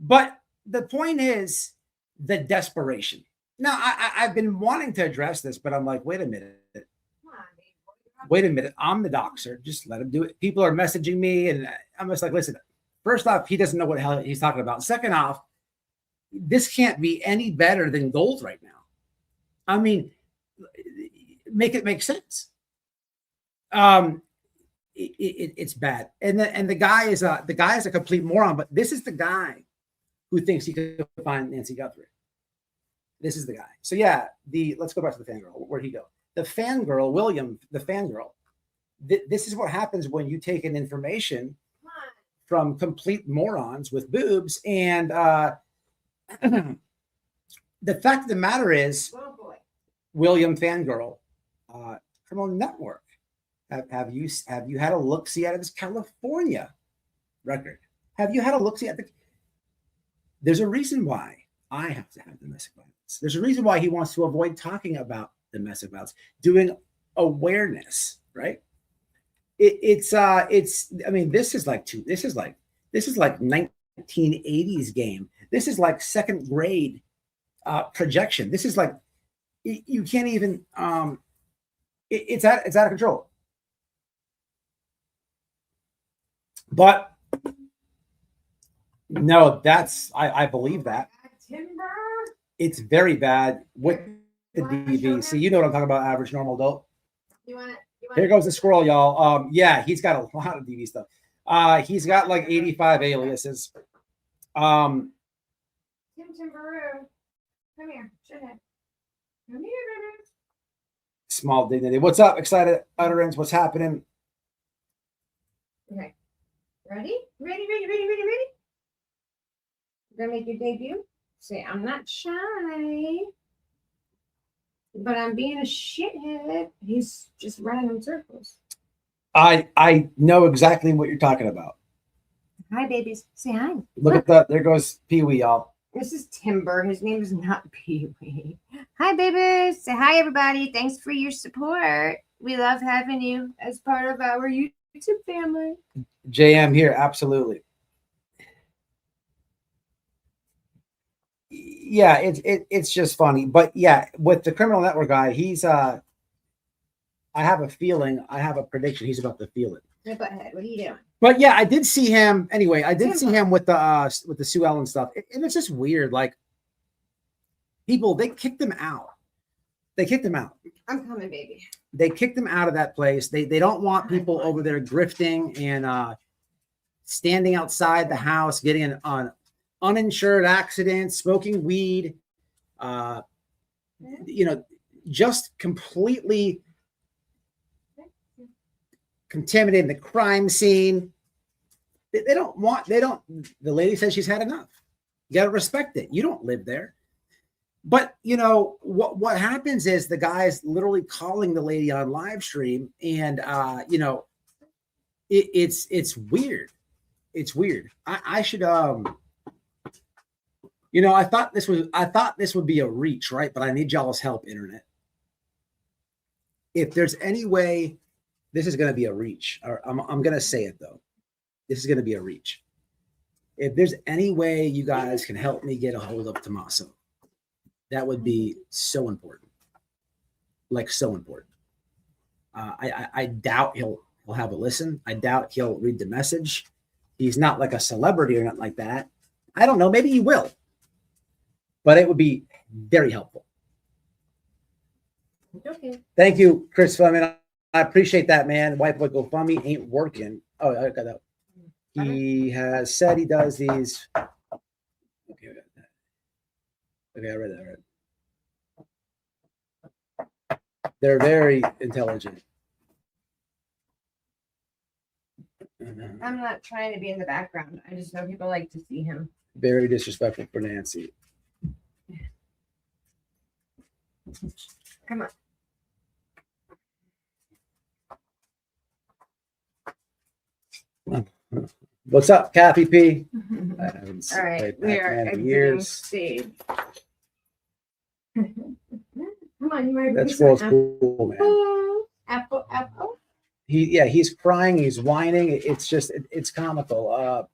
S4: But the point is the desperation. Now, I've been wanting to address this, but I'm like, wait a minute. Wait a minute. I'm the doxer. Just let him do it. People are messaging me, and I'm just like, listen, first off, he doesn't know what the hell he's talking about. Second off, this can't be any better than gold right now. I mean, make it make sense. It's bad. And the guy is a complete moron, but this is the guy who thinks he could find Nancy Guthrie. This is the guy. So yeah, let's go back to the fangirl. Where'd he go? The fangirl, William, the fangirl. This is what happens when you take an information from complete morons with boobs. And the fact of the matter is, William fangirl, criminal network. Have you had a look-see at his California record? Have you had a look-see at There's a reason why I have to have domestic violence. There's a reason why he wants to avoid talking about domestic violence, doing awareness, right? It's I mean, this is like 1980s game. This is like second grade projection. This is like, you can't even it's out of control. But no, I believe that.
S5: Timber.
S4: It's very bad with the DV. So you know what I'm talking about, average normal adult.
S5: You want it?
S4: Here goes the squirrel, y'all. Yeah, he's got a lot of DV stuff. He's got like 85 aliases.
S5: Tim Timberoo. Come here. Shithead. Come here, baby.
S4: Small dignity. What's up, excited utterance? What's happening?
S5: Okay. Ready? Ready? You're gonna make your debut? Say, I'm not shy, but I'm being a shithead. He's just running in circles.
S4: I know exactly what you're talking about.
S5: Hi, babies. Say hi.
S4: Look at that. There goes Pee Wee, y'all.
S5: This is Timber. His name is not Pee Wee. Hi, babies. Say hi, everybody. Thanks for your support. We love having you as part of our YouTube family.
S4: JM here, absolutely. Yeah, it's just funny, but yeah, with the criminal network guy, he's I have a feeling, I have a prediction, he's about to feel it.
S5: Hey, butthead, what are you doing?
S4: But yeah, I did see him anyway. I did see him with the Sue Ellen stuff, and it's just weird. Like, people, they kicked him out. They kicked him out.
S5: I'm coming, baby.
S4: They kicked him out of that place. They don't want people over there grifting and standing outside the house, getting an uninsured accident, smoking weed, just completely contaminating the crime scene. The lady says she's had enough. You got to respect it. You don't live there. But what happens is the guy's literally calling the lady on live stream, and it's weird. It's weird. I should I thought this would be a reach, right? But I need y'all's help, internet. If there's any way, this is going to be a reach. Or I'm going to say it though. This is going to be a reach. If there's any way you guys can help me get a hold of Tommaso, that would be so important. Like, so important. I doubt he'll have a listen. I doubt he'll read the message. He's not like a celebrity or nothing like that. I don't know. Maybe he will. But it would be very helpful.
S5: Okay.
S4: Thank you, Chris Fleming. I appreciate that, man. White boy GoFundMe ain't working. Oh, I got that. He has said he does these. Okay, I got that. Okay, I read that. They're very intelligent.
S5: I'm not trying to be in the background. I just know people like to see him.
S4: Very disrespectful for Nancy.
S5: Come
S4: on. What's up, Kathy P? I haven't
S5: All right, we are
S4: Pac-Man in
S5: exiting
S4: years.
S5: stage. Come on, you ready?
S4: That squirrel's cool, man.
S5: Apple.
S4: He's crying, he's whining. It's just, it's comical.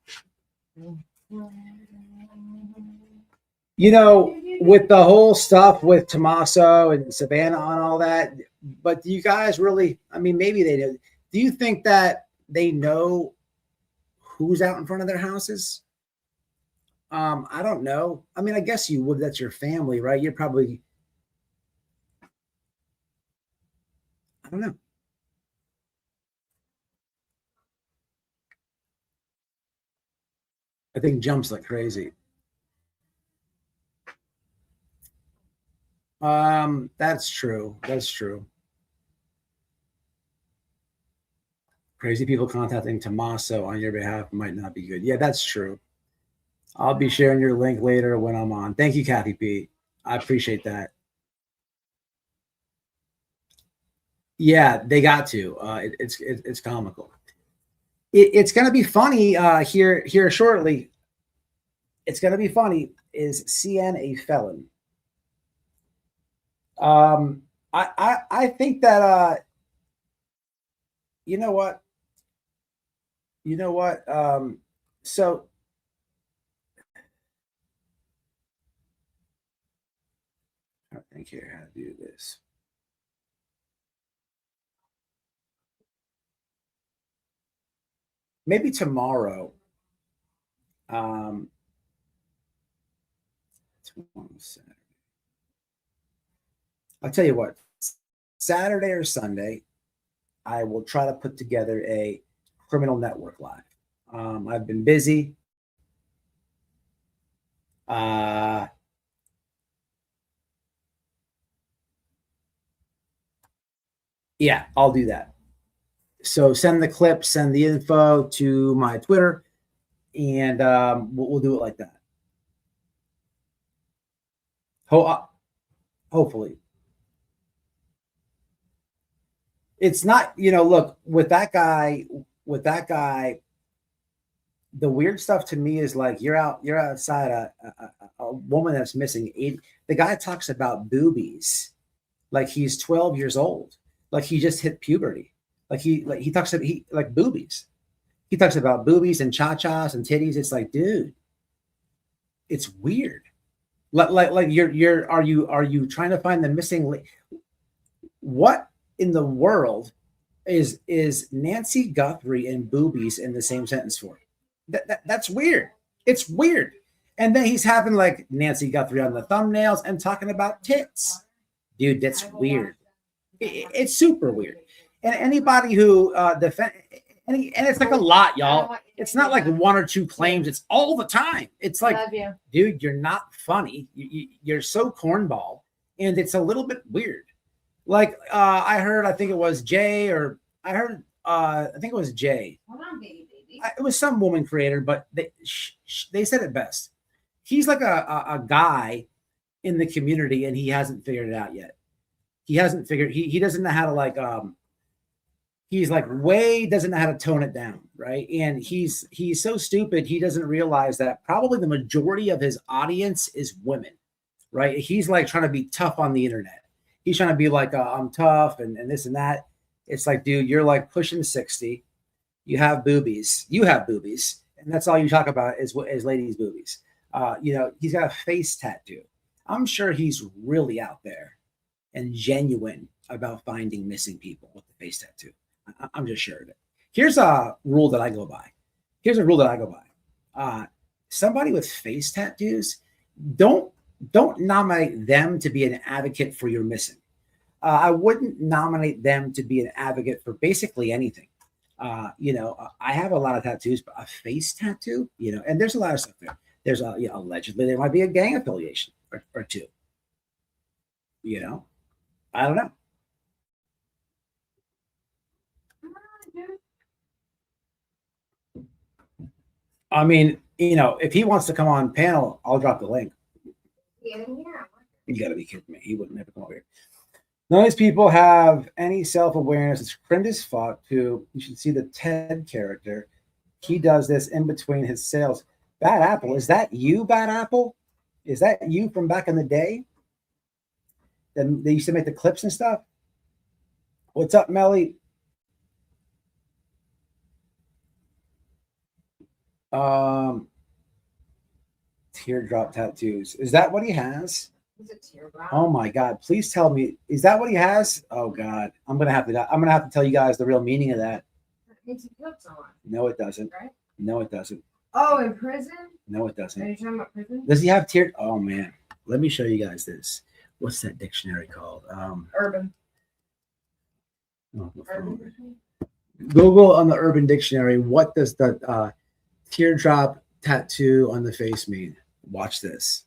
S4: You know, with the whole stuff with Tommaso and Savannah and all that, but do you guys really, I mean, maybe they do. Do you think that they know who's out in front of their houses? I don't know. I mean, I guess you would. That's your family, right? You're probably, I don't know. I think jumps like crazy. That's true. That's true. Crazy people contacting Tommaso on your behalf might not be good. Yeah, that's true. I'll be sharing your link later when I'm on. Thank you, Kathy P. I appreciate that. Yeah, they got to. It's comical. It's going to be funny here shortly. It's going to be funny. Is CN a felon? I think that you know what? You know what? So I think here how to do this. Maybe tomorrow. Tomorrow Saturday. I'll tell you what. Saturday or Sunday, I will try to put together a criminal network live. I've been busy. Yeah, I'll do that. So send the clips, send the info to my Twitter, and we'll do it like that. Hopefully. It's not, look, with that guy, the weird stuff to me is like you're outside a woman that's missing. The guy talks about boobies like he's 12 years old, like he just hit puberty. He talks about like boobies. He talks about boobies and cha-chas and titties. It's like, dude, it's weird. Like you're are you trying to find the missing what in the world is Nancy Guthrie and boobies in the same sentence for? That's weird. It's weird. And then he's having like Nancy Guthrie on the thumbnails and talking about tits. Dude, that's weird. It's super weird. And anybody who defend and it's like a lot, y'all. It's not like one or two claims. It's all the time. It's like, dude, you're not funny. You're so cornball, and it's a little bit weird. Like I think it was Jay, or I think it was Jay. Hold on, baby. It was some woman creator, but they said it best. He's like a guy in the community, and he hasn't figured it out yet. He hasn't figured. He doesn't know how to like. He's like doesn't know how to tone it down, right? And he's so stupid he doesn't realize that probably the majority of his audience is women, right? He's like trying to be tough on the internet. He's trying to be like I'm tough and this and that. It's like, dude, you're like pushing 60. You have boobies, and that's all you talk about is ladies' boobies. He's got a face tattoo. I'm sure he's really out there and genuine about finding missing people with the face tattoo. I'm just sure of it. Here's a rule that I go by. Somebody with face tattoos, don't nominate them to be an advocate for your missing. I wouldn't nominate them to be an advocate for basically anything. I have a lot of tattoos, but a face tattoo, and there's a lot of stuff there. There's allegedly there might be a gang affiliation or two. I don't know. I mean, if he wants to come on panel, I'll drop the link. Yeah. You got to be kidding me. He wouldn't never come over here. None of these people have any self-awareness. It's cringe as fuck, too. You should see the Ted character. He does this in between his sales. Bad Apple. Is that you, Bad Apple? Is that you from back in the day? Then they used to make the clips and stuff. What's up, Melly? teardrop tattoos. Is that what he has?
S5: It's a teardrop.
S4: Oh my God! Please tell me, is that what he has? Oh God, I'm gonna have to tell you guys the real meaning of that.
S5: It means he killed someone,
S4: No, it doesn't.
S5: right?
S4: No, it doesn't.
S5: Oh, in prison?
S4: No, it
S5: Are
S4: doesn't.
S5: you talking about prison?
S4: Does he have tear? Oh man, let me show you guys this. What's that dictionary called?
S5: Urban.
S4: Oh,
S5: Urban.
S4: Google on the Urban Dictionary. What does the teardrop tattoo on the face mean? Watch this.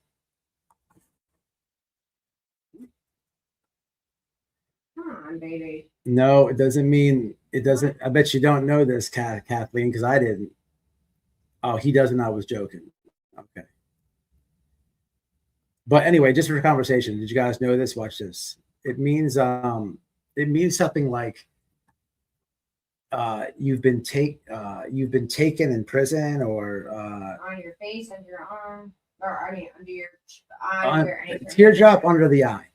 S5: Come on, baby.
S4: No, it doesn't mean it doesn't. I bet you don't know this, Kathleen, because I didn't. Oh, he doesn't. I was joking. Okay. But anyway, just for conversation, did you guys know this? Watch this. It means something like you've been taken in prison, or
S5: On your face, under your arm, or I mean, under your eye, or anything.
S4: teardrop under the eye.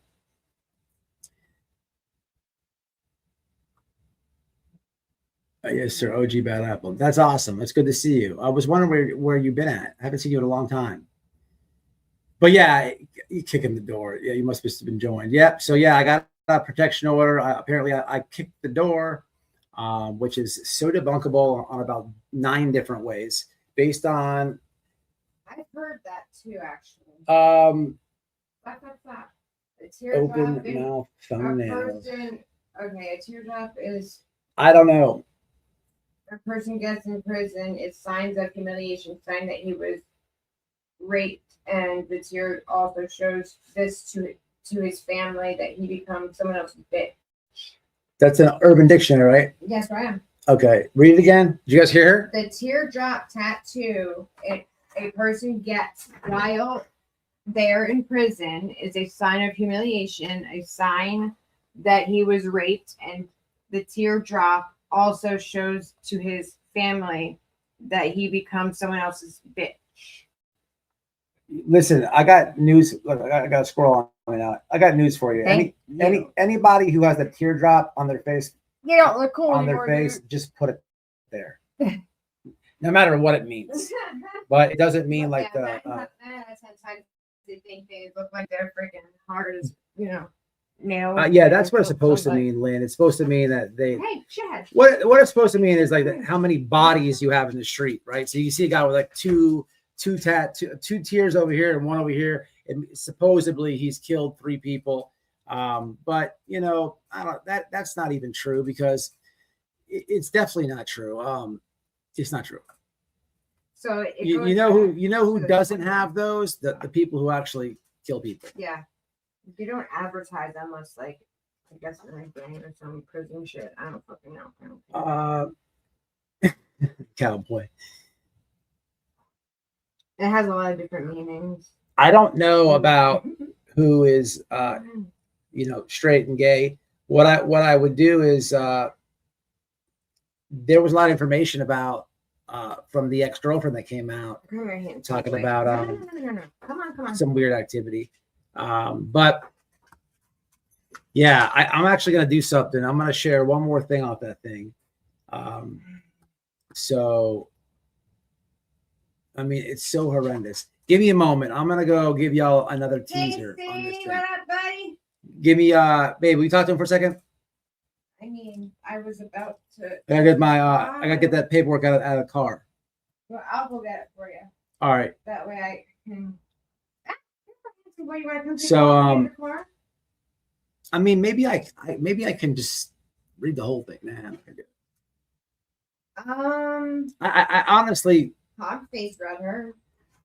S4: Yes, sir. OG Bad Apple. That's awesome. It's good to see you. I was wondering where you've been at. I haven't seen you in a long time. But yeah, you kick in the door. Yeah, you must have been joined. Yep. So yeah, I got a protection order. Apparently, I kicked the door, which is so debunkable on about 9 different ways, based on.
S5: I've heard that too, actually. Stop. A teardrop
S4: Open
S5: in
S4: mouth
S5: a
S4: thumbnails.
S5: person. Okay, a teardrop is
S4: I don't know.
S5: a person gets in prison. It's signs of humiliation, sign that he was raped, and the tear also shows this to his family that he becomes someone else's bitch.
S4: That's an Urban Dictionary, right?
S5: Yes, I am.
S4: Okay. Read it again. Did you guys hear her?
S5: The teardrop tattoo a person gets while they're in prison is a sign of humiliation, a sign that he was raped, and the teardrop also shows to his family that he becomes someone else's bitch.
S4: Listen, I got news. Look, I got a squirrel on me now. I got news for you.
S5: Thank you.
S4: Anybody who has a teardrop on their face,
S5: You don't look cool
S4: on their face, just put it there. No matter what it means. But it doesn't mean like the.
S5: 9 out of 10 times they think they look like they're freaking hard as nails.
S4: Yeah, that's what it's supposed to mean, Lynn. It's supposed to mean that they.
S5: Hey, shit.
S4: What it's supposed to mean is like how many bodies you have in the street, right? So you see a guy with like two tears over here and one over here, and supposedly he's killed 3 people. But I don't. That's not even true, because it's definitely not true. It's not true.
S5: So
S4: you know who doesn't have those? The people who actually kill people.
S5: Yeah. You don't advertise unless, like, I guess anything or some prison shit. I don't fucking know.
S4: Cowboy.
S5: It has a lot of different meanings.
S4: I don't know about who is straight and gay. What I would do is there was a lot of information about from the ex-girlfriend that came out talking about
S5: No. Come on.
S4: some weird activity. But yeah, I'm actually going to do something. I'm going to share one more thing off that thing. So, I mean, it's so horrendous. Give me a moment. I'm going to go give y'all another teaser on this thing.
S5: What up, buddy?
S4: Give me, babe, will you talk to him for a second?
S5: I mean, I was about to.
S4: I gotta get that paperwork out of the car.
S5: Well, I'll go get it for you.
S4: All right.
S5: That way I can. What, you want to come pick
S4: So,
S5: me up in the car?
S4: I mean, maybe I can just read the whole thing. I honestly,
S5: Hog face brother.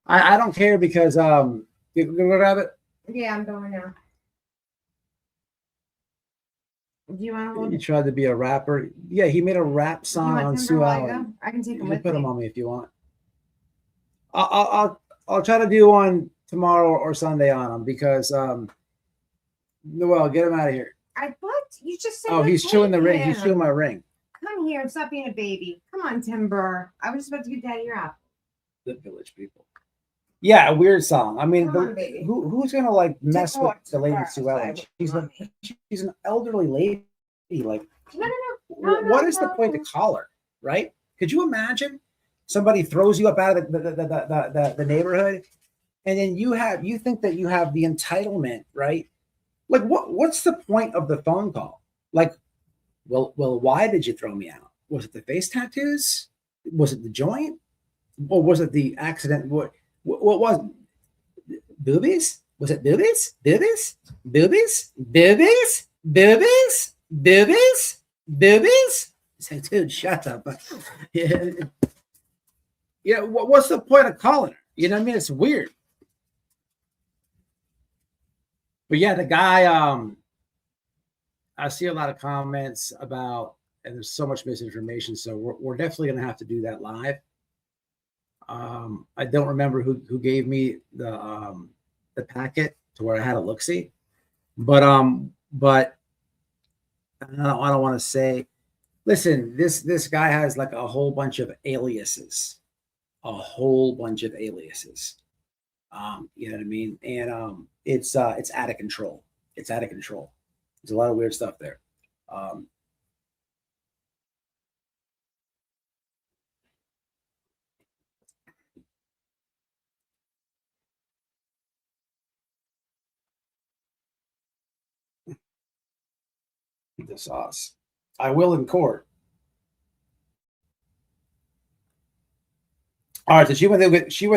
S4: I don't care, because you gonna grab it.
S5: Yeah, I'm going now. Do you want to hold?
S4: You tried to be a rapper. Yeah, he made a rap song on Sue Ellen.
S5: I can take
S4: You
S5: him
S4: can
S5: with
S4: put
S5: me.
S4: him on me if you want. I'll try to do one tomorrow or Sunday on him, because Noel, get him out of here.
S5: I thought you just said.
S4: Oh, he's
S5: take
S4: chewing the ring.
S5: him.
S4: He's chewing my ring.
S5: Come here and stop being a baby. Come on, Timber. I was just about to get Daddy your apple.
S4: The Village People. Yeah, a weird song. I mean,
S5: Come on, baby.
S4: who's gonna like mess with the lady
S5: Car
S4: Sue Ellen?
S5: outside.
S4: She's an elderly lady. Like,
S5: No.
S4: what is the point to call her? Right? Could you imagine somebody throws you up out of the neighborhood and then you think that you have the entitlement, right? Like what's the point of the phone call? Like, well, why did you throw me out? Was it the face tattoos? Was it the joint? Or was it the accident? What was boobies? Was it boobies? Boobies? Boobies? Boobies? Boobies? Boobies? Boobies? Say, dude, shut up. Yeah. Yeah, what's the point of calling her? You know what I mean? It's weird. But yeah, the guy, I see a lot of comments about, and there's so much misinformation. So we're definitely going to have to do that live. I don't remember who gave me the packet to where I had a look-see, but I don't want to say. Listen, this guy has like a whole bunch of aliases, You know what I mean? And it's out of control. It's out of control. There's a lot of weird stuff there. The sauce. I will in court. All right, so she went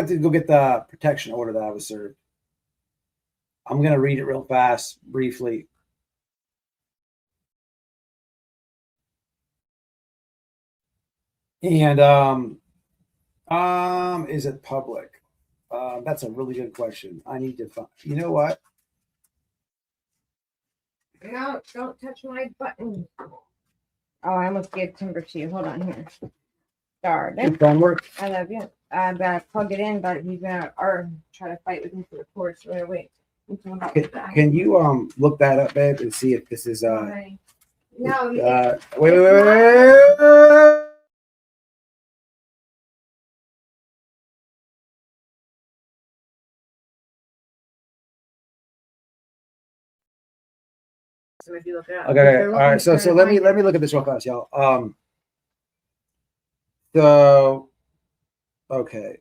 S4: to go get the protection order that I was served. I'm gonna read it real fast, briefly. And is it public? That's a really good question. I need to find. You know what?
S5: No, don't touch my button. Oh, I almost gave timber to you. Hold on here. Darn
S4: Good
S5: it.
S4: phone work.
S5: I love you. I'm gonna plug it in, but he's gonna try to fight with me for the cord. So wait.
S4: Can you look that up, babe, and see if this is
S5: Okay. No,
S4: wait.
S5: So if you look it up.
S4: Okay. All right. So let me look at this real fast, y'all. So okay.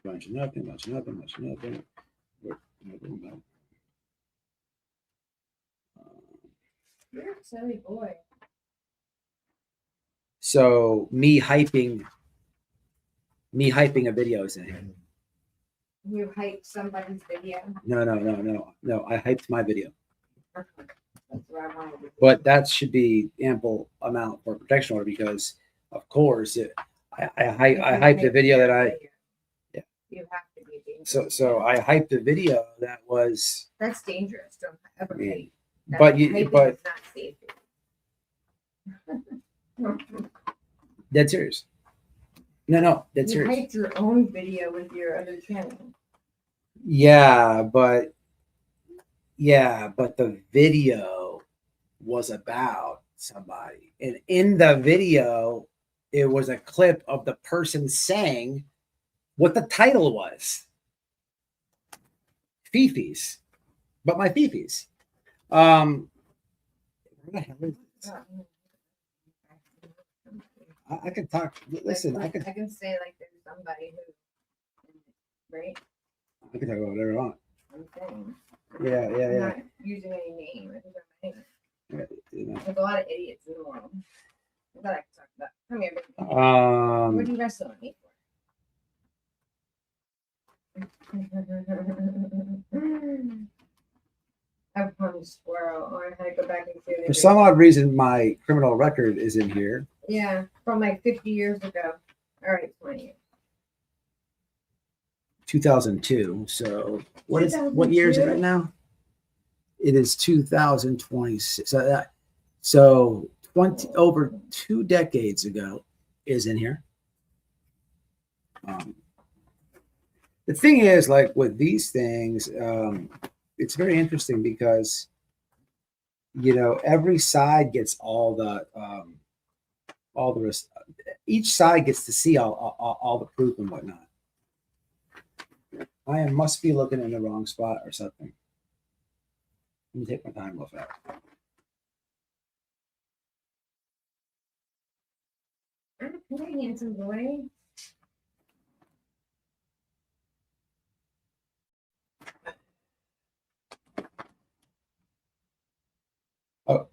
S4: Bunch of nothing.
S5: You're a silly boy.
S4: So me hyping a video is in here.
S5: You hyped somebody's video.
S4: No. I hyped my video.
S5: That's what I wanted to do.
S4: But that should be ample amount for protection order because, of course, I hyped the video that I. Yeah.
S5: You have to be dangerous.
S4: So I hyped the video that was.
S5: That's dangerous. Don't ever hype.
S4: But
S5: Hyping
S4: but
S5: is not safe.
S4: dead serious. No, dead
S5: You
S4: serious.
S5: hyped your own video with your other channel.
S4: Yeah, but the video was about somebody, and in the video, it was a clip of the person saying what the title was. Fifis, but my fifis. Where the hell is this? I can talk. Listen, I can
S5: say like there's somebody who, right?
S4: I can talk about whatever I want.
S5: I'm saying.
S4: Yeah.
S5: I'm not using any name. I think I'm saying.
S4: Yeah, you know.
S5: There's a lot of idiots in the world. That I can talk about. Come here, baby. What are you wrestling me for? I punched squirrel. Or I had to go back and see it.
S4: For some odd reason, my criminal record is in here.
S5: Yeah, from like 50 years ago. All right, 20 years.
S4: 2002. So what year is it right now? It is 2026. So 20 over 2 decades ago is in here. The thing is, like with these things, it's very interesting because every side gets all the rest. Each side gets to see all the proof and whatnot. I must be looking in the wrong spot or something. Let me take my time with that.
S5: Okay, handsome boy.
S4: Oh,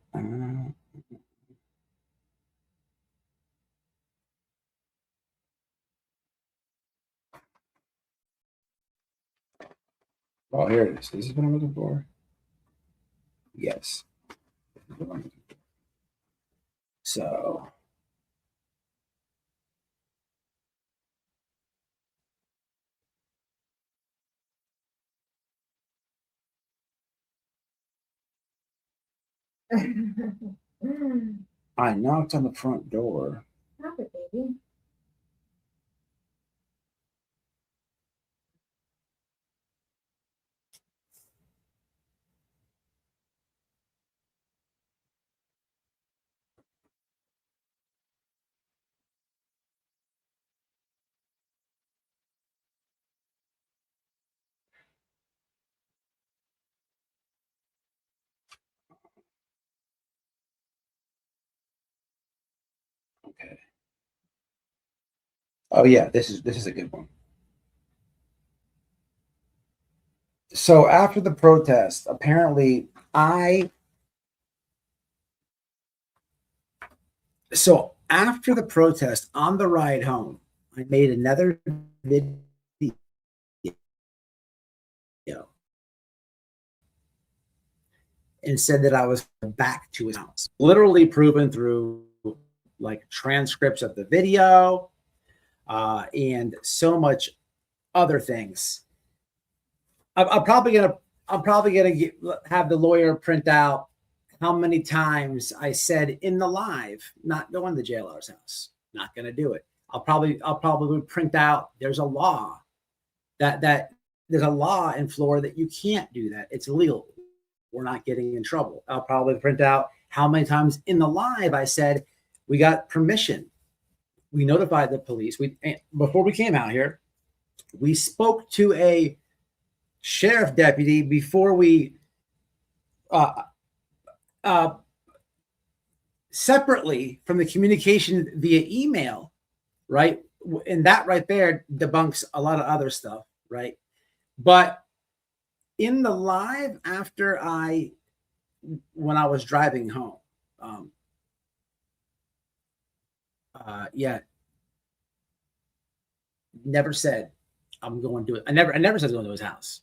S4: oh, here it is. This is what I'm looking for. Yes. So, I knocked on the front door.
S5: Stop it, baby.
S4: Okay. Oh yeah, this is a good one. So after the protest, apparently so after the protest on the ride home, I made another video and said that I was back to his house. Literally proven through like transcripts of the video and so much other things. I'm probably gonna have the lawyer print out how many times I said in the live, not going to JLR's house, not gonna do it. I'll probably print out. There's a law that there's a law in Florida that you can't do that. It's illegal. We're not getting in trouble. I'll probably print out how many times in the live I said we got permission. We notified the police. Before we came out here, we spoke to a sheriff deputy before we separately from the communication via email, right? And that right there debunks a lot of other stuff, right? But in the live after when I was driving home, never said I'm going to do it. I never said going to his house.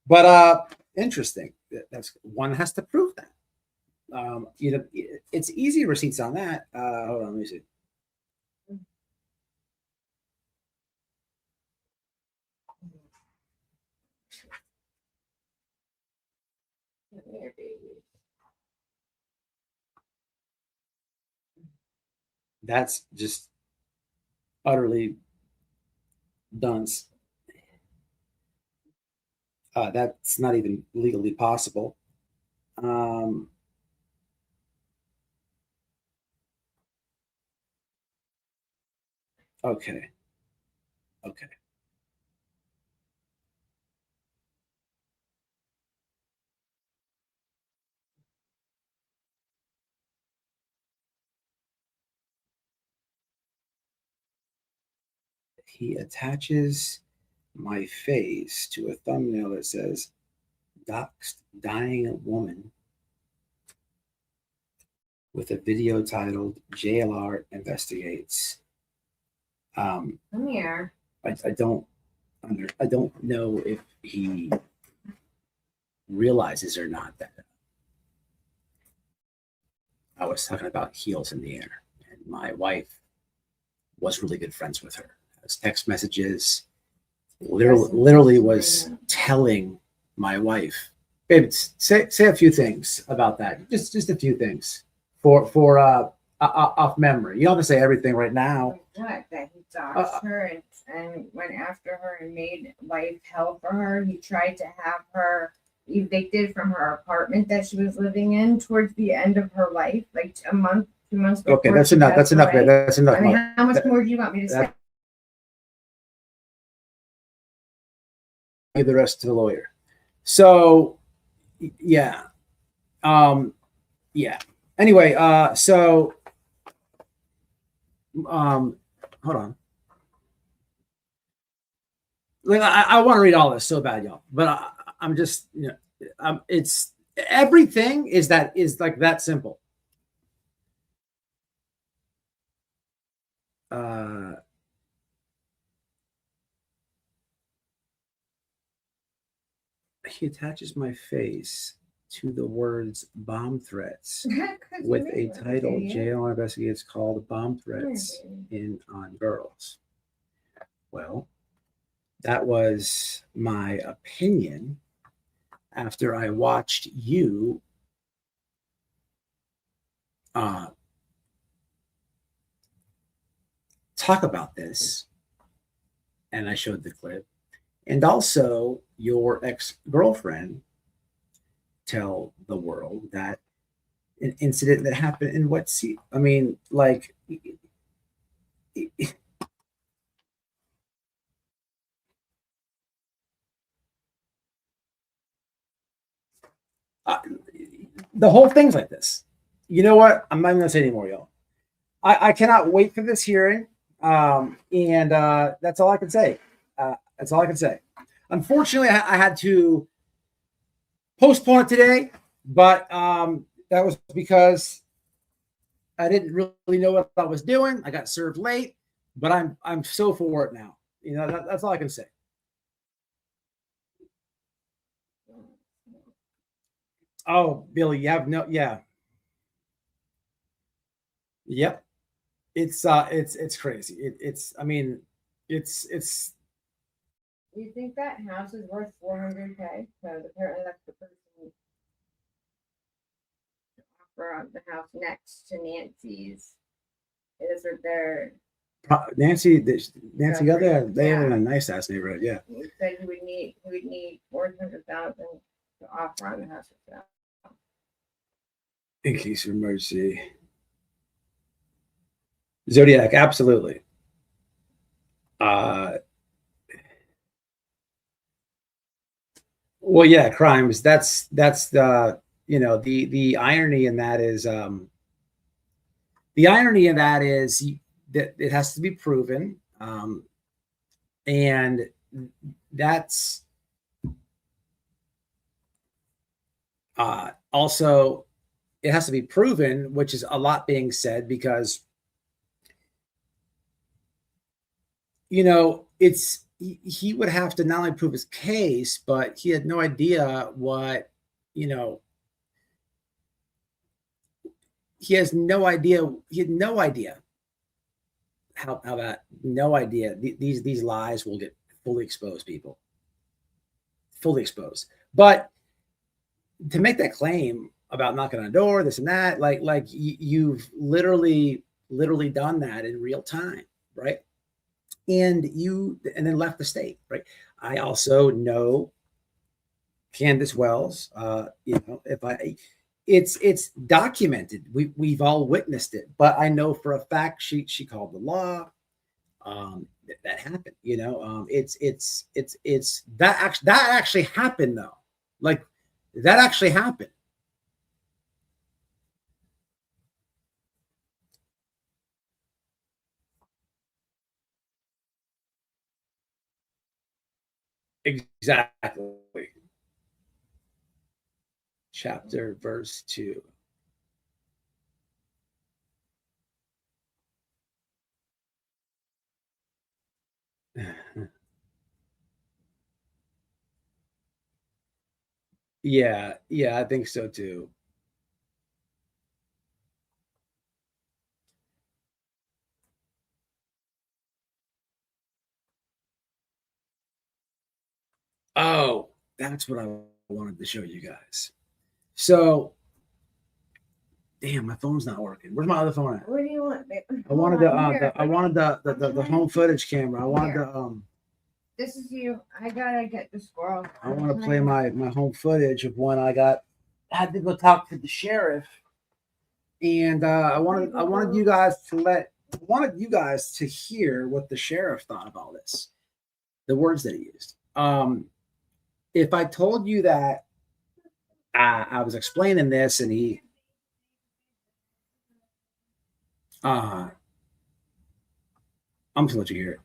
S4: But interesting. That's one has to prove that. It's easy receipts on that. Hold on, let me see. That's just utterly dunce. That's not even legally possible. Okay. He attaches my face to a thumbnail that says doxed dying woman with a video titled JLR investigates.
S5: Come here.
S4: I don't know if he realizes or not that I was talking about heels in the air, and my wife was really good friends with her. As text messages, literally was telling my wife, babe, say a few things about that. Just a few things for off memory. You don't have to say everything right now.
S5: What? That he doxed her and went after her and made life hell for her. He tried to have her evicted from her apartment that she was living in towards the end of her life, like a month, 2 months before.
S4: Okay, that's enough. That's enough. That's enough.
S5: I mean, how much more do you want me to say?
S4: Give the rest to the lawyer. So Yeah. Yeah. Anyway, so hold on. Like I want to read all this so bad, y'all, but I'm just, it's everything is like that simple. He attaches my face to the words bomb threats with a title jail investigates called bomb threats on girls. Well, that was my opinion after I watched you talk about this, and I showed the clip, and also your ex-girlfriend tell the world that an incident that happened in what see I mean, like the whole thing's like this. You know what? I'm not even gonna say anymore, y'all. I cannot wait for this hearing. And that's all I can say. That's all I can say. Unfortunately, I had to postpone it today, but that was because I didn't really know what I was doing. I got served late, but I'm so for it now. You know, that's all I can say. Oh, Billy, you have no, yeah, yep. It's crazy. I mean, it's.
S5: You think that house is worth 400K? So apparently that's the person who offer the house next to Nancy's. Is it their
S4: Nancy got there. They are in a nice ass neighborhood. Yeah.
S5: He said he would need 400,000 to offer on the house itself.
S4: In case of emergency. Zodiac, absolutely. Well, yeah, crimes. That's the the irony in that is that it has to be proven, and that's also it has to be proven, which is a lot being said because it's he would have to not only prove his case, but he had no idea what he had no idea how that no idea these lies will get fully exposed, people fully exposed. But to make that claim about knocking on a door, this and that, like you've literally done that in real time, right? And then left the state, right? I also know Candace Wells. It's documented. We've all witnessed it, but I know for a fact she called the law. That happened. It's that actually happened though. Like that actually happened. Exactly. Chapter verse 2. Yeah, I think so too. Oh, that's what I wanted to show you guys. So, damn, my phone's not working. Where's my other phone at?
S5: What do you want, babe?
S4: I wanted the home footage camera. I wanted to
S5: This is you. I gotta get the squirrel.
S4: I want to play my home footage of when I had to go talk to the sheriff, and I wanted you guys to hear what the sheriff thought of all this, the words that he used. If I told you that I was explaining this, and he, I'm just gonna let you hear it.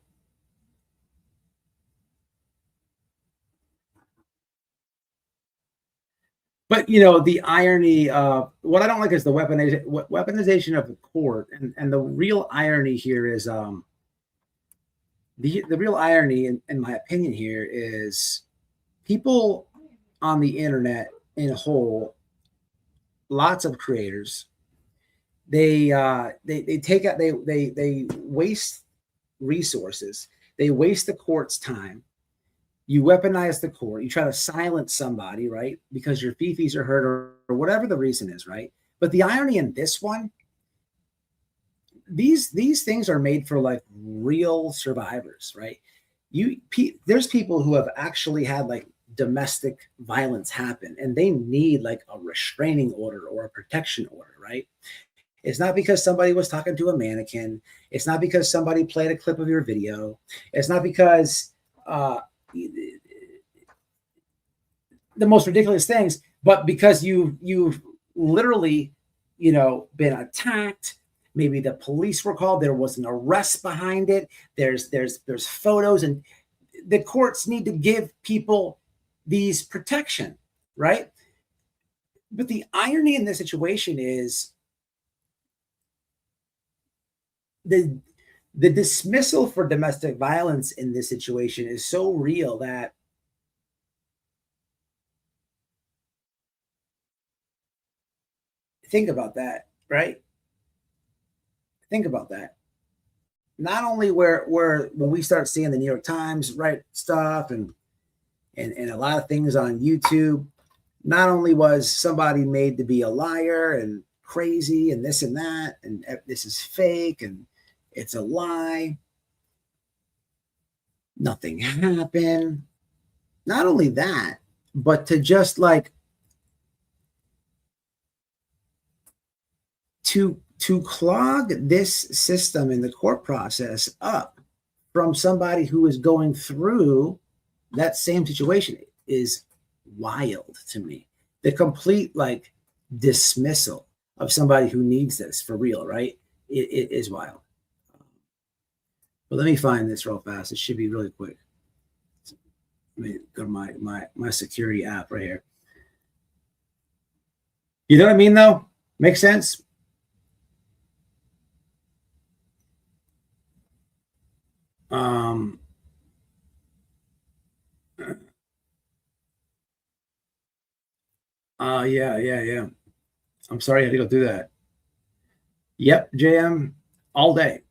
S4: But the irony of what I don't like is the weaponization of the court, and the real irony here is the real irony, in my opinion, here is people on the internet in a whole, lots of creators, they take out they waste resources, they waste the court's time. You weaponize the court. You try to silence somebody, right? Because your fifis are hurt, or whatever the reason is, right? But the irony in this one, these things are made for like real survivors, right? There's people who have actually had like domestic violence happen, and they need like a restraining order or a protection order, right? It's not because somebody was talking to a mannequin. It's not because somebody played a clip of your video. It's not because the most ridiculous things, but because you've literally, been attacked. Maybe the police were called. There was an arrest behind it. There's photos, and the courts need to give people these protection, right? But the irony in this situation is the dismissal for domestic violence in this situation is so real that think about that, right? Think about that. Not only where when we start seeing the New York Times write stuff and a lot of things on YouTube, not only was somebody made to be a liar and crazy and this and that, and this is fake and it's a lie, nothing happened. Not only that, but to just like to clog this system in the court process up from somebody who is going through that same situation is wild to me. The complete like dismissal of somebody who needs this for real, right? It is wild. But let me find this real fast. It should be really quick. Let me go to my security app right here. You know what I mean, though? Makes sense? Yeah. I'm sorry I had to go through that. Yep, JM, all day.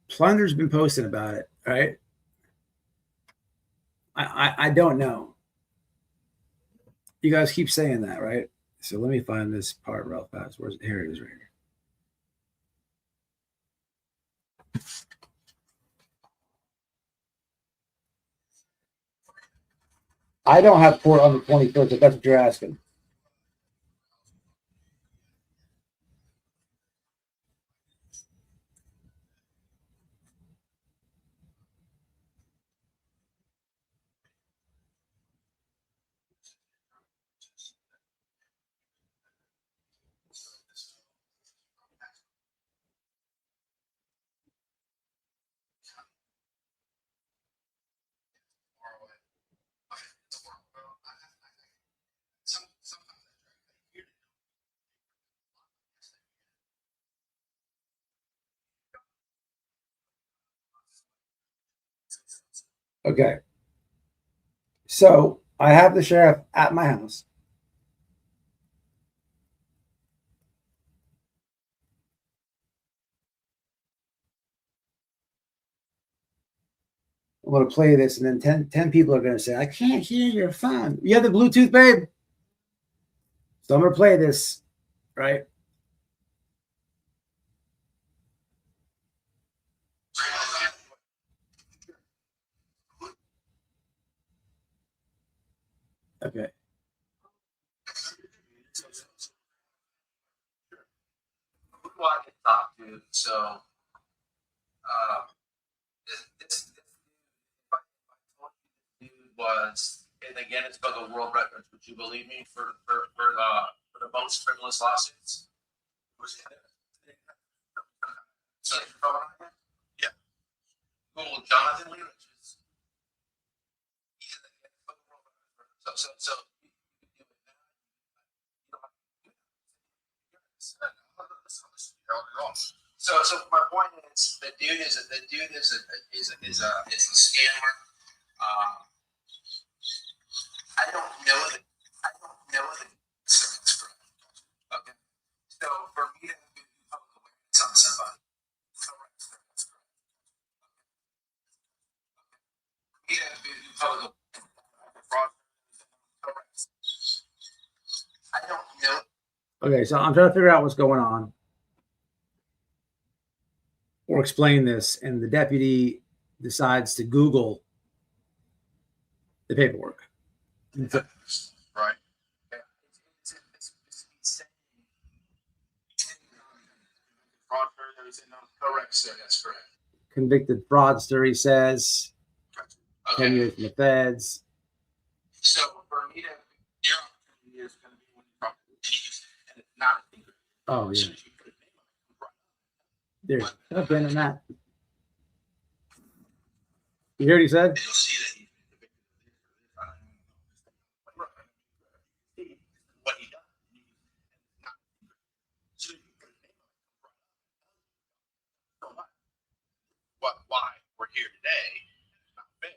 S4: Plunder's been posting about it, right? I don't know. You guys keep saying that, right? So let me find this part real fast. Where's it? Here it is right here. I don't have court on the 21st, if that's what you're asking. Okay. So I have the sheriff at my house. I'm going to play this, and then 10 people are going to say, I can't hear your phone. You have the Bluetooth, babe? So I'm going to play this, right? Okay.
S6: Who I can talk to. So was in the Guinness Book of World Records. Would you believe me? For the most frivolous lawsuits, it was in it. So, yeah. Google Jonathan Lee Riches. He's in the Guinness Book of World Records. So you do it now. You don't have to do it. So my point is, the dude is a scammer. I don't know the circuits for it. Okay. So for me to do public awareness on somebody, correct. That's correct. Me to do public awareness, fraud, correct. I don't know.
S4: Okay, so I'm trying to figure out what's going on or explain this, and the deputy decides to Google the paperwork.
S6: Right. Correct, sir. That's correct.
S4: Convicted fraudster, he says.
S6: Okay.
S4: 10 years from the feds.
S6: So for me to, your opportunity is going to be when you talk to Jesus, and it's not a secret.
S4: Oh,
S6: As
S4: yeah.
S6: soon as you put a name on it,
S4: There's nothing in that. You hear what he said?
S6: you'll see that he's been convicted of this. What he done. Not a secret. As soon as you put a name on it, so what? Why we're here today? It's not fair.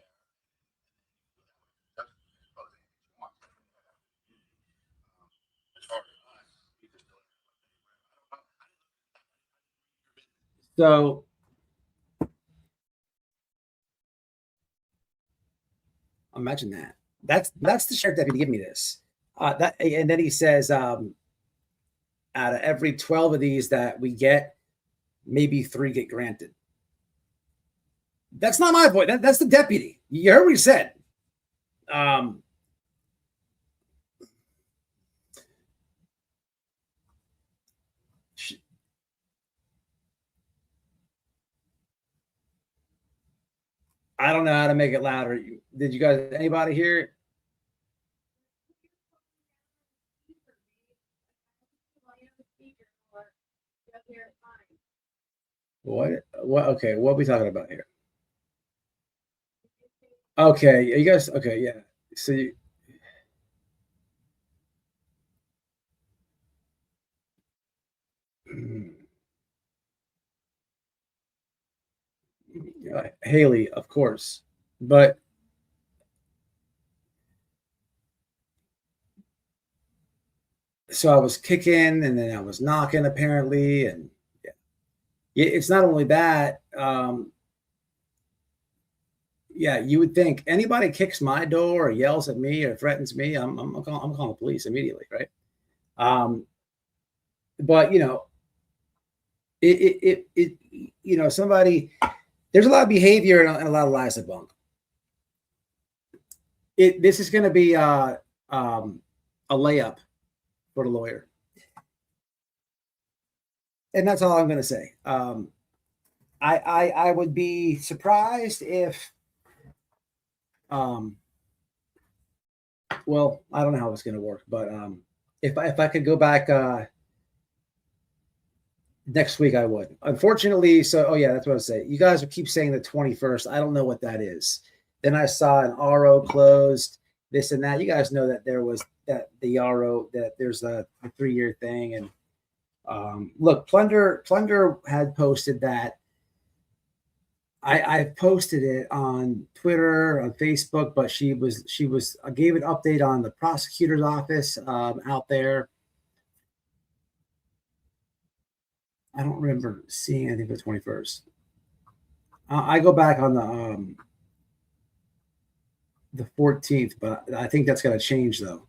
S6: As far as us, we just don't.
S4: So imagine that. That's the sheriff deputy giving me this. And then he says, out of every 12 of these that we get, maybe 3 get granted. That's not my point. That's the deputy. You heard what he said. I don't know how to make it louder. Did you guys, anybody hear it? What? Okay, what are we talking about here? Okay, you guys, okay, yeah. So you, Haley, of course, but so I was kicking and then I was knocking apparently, and yeah, it's not only that. Yeah, you would think anybody kicks my door or yells at me or threatens me, I'm calling the police immediately, right? But you know, it you know, somebody, there's a lot of behavior and a lot of lies to bunk. This is going to be a layup for the lawyer, and that's all I'm going to say. I would be surprised if, well, I don't know how it's going to work, but if I could go back next week, I would. Unfortunately, so oh yeah, that's what I was saying. You guys keep saying the 21st. I don't know what that is. Then I saw an RO closed, this and that. You guys know that there was that the RO, that there's a 3-year thing. And look, Plunder had posted that. I posted it on Twitter, on Facebook, but I gave an update on the prosecutor's office out there. I don't remember seeing anything for the 21st. I go back on the 14th, but I think that's going to change though.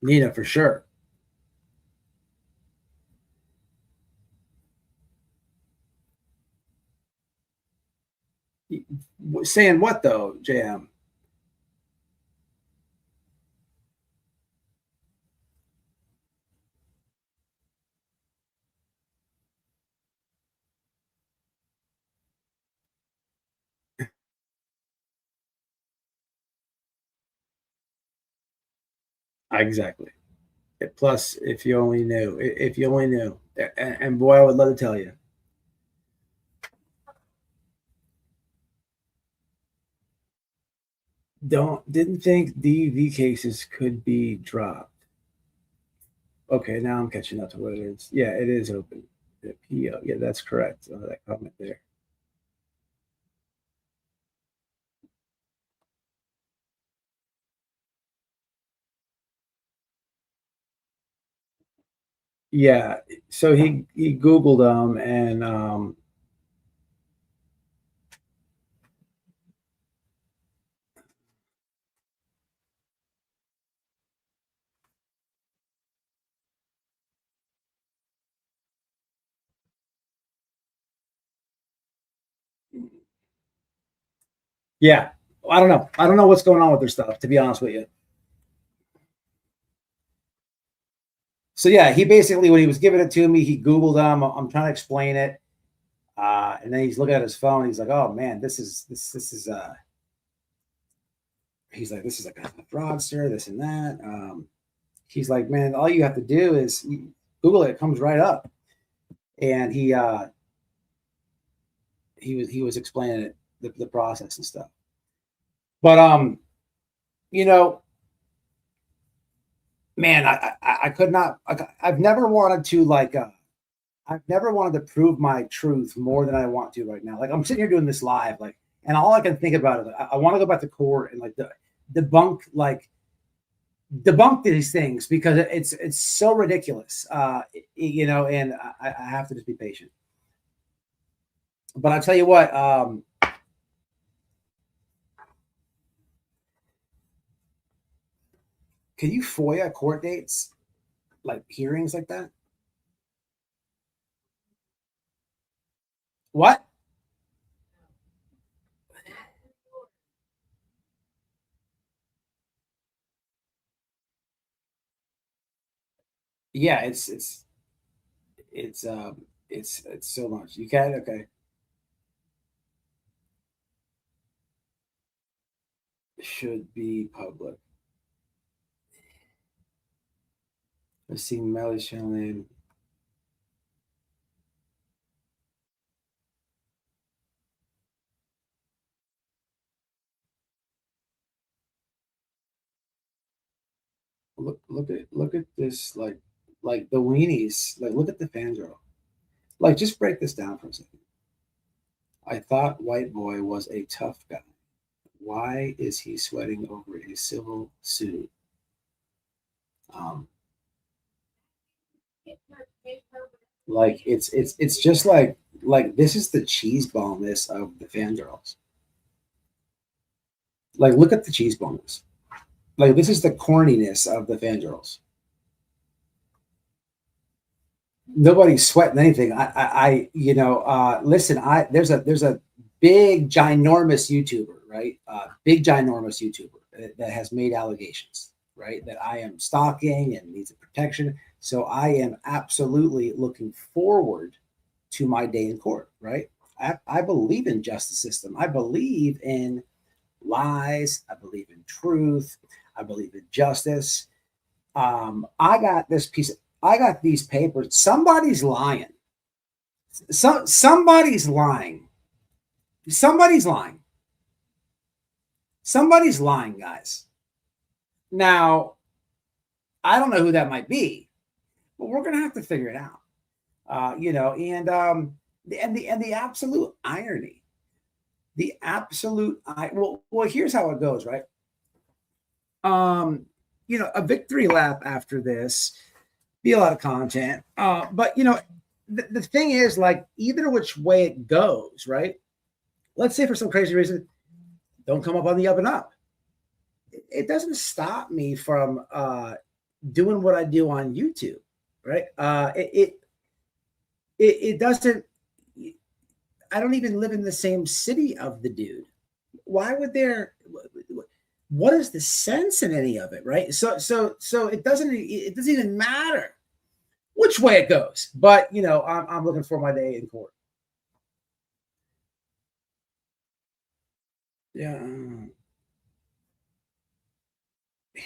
S4: Nina, for sure. Saying what though, JM? Exactly. Plus, if you only knew, and boy, I would love to tell you. Didn't think DV cases could be dropped. Okay, now I'm catching up to what it is. Yeah, it is open. The PO. Yeah, that's correct. That comment there. Yeah. So he Googled them and yeah. I don't know. I don't know what's going on with their stuff, to be honest with you. So yeah, he basically when he was giving it to me, he Googled them. I'm trying to explain it. And then he's looking at his phone. He's like, "Oh man, this is." He's like, "This is like a fraudster, this and that." He's like, "Man, all you have to do is Google it; it comes right up." And he was explaining it, the process and stuff. But you know, man, I could not. I've never wanted to like. I've never wanted to prove my truth more than I want to right now. Like I'm sitting here doing this live, like, and all I can think about is I want to go back to court and like debunk these things because it's so ridiculous, and I have to just be patient. But I tell you what, can you FOIA court dates, like hearings like that? What? Yeah, it's it's so much. You can okay. Should be public. Let's see, Melly's channel name. Look at this, like the weenies. Like look at the fangirl. Like just break this down for a second. I thought White Boy was a tough guy. Why is he sweating over a civil suit? Um, like it's just like this is the cheese ballness of the fangirls. Like look at the cheese ballness. Like this is the corniness of the fangirls. Nobody's sweating anything. Listen. There's a big ginormous YouTuber, right? Big ginormous YouTuber that has made allegations, right? That I am stalking and needs a protection. So I am absolutely looking forward to my day in court, right? I believe in justice system. I believe in lies. I believe in truth. I believe in justice. I got this piece. I got these papers. Somebody's lying. Somebody's lying. Somebody's lying. Somebody's lying, guys. Now, I don't know who that might be, but we're gonna have to figure it out. And the absolute irony, well, here's how it goes, right? A victory lap after this, be a lot of content. But the thing is, like, either which way it goes, right? Let's say for some crazy reason, don't come up on the up and up. It doesn't stop me from doing what I do on YouTube, right? It doesn't. I don't even live in the same city of the dude. Why would there? What is the sense in any of it, right? So it doesn't even matter which way it goes. But I'm looking for my day in court. Yeah.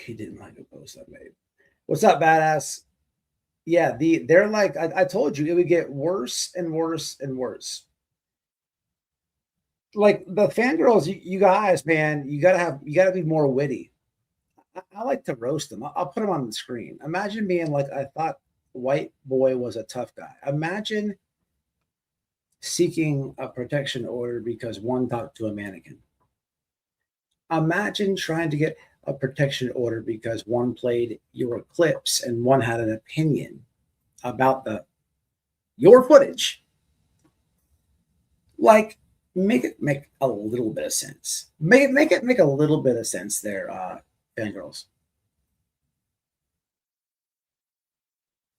S4: He didn't like a post I made. What's up, badass? Yeah, they're like I told you, it would get worse and worse and worse. Like the fangirls, you guys, man, you gotta be more witty. I like to roast them. I'll put them on the screen. Imagine being like, I thought white boy was a tough guy. Imagine seeking a protection order because one talked to a mannequin. Imagine trying to get a protection order because one played your clips and one had an opinion about your footage. Like, make it make a little bit of sense. Make a little bit of sense there, fangirls.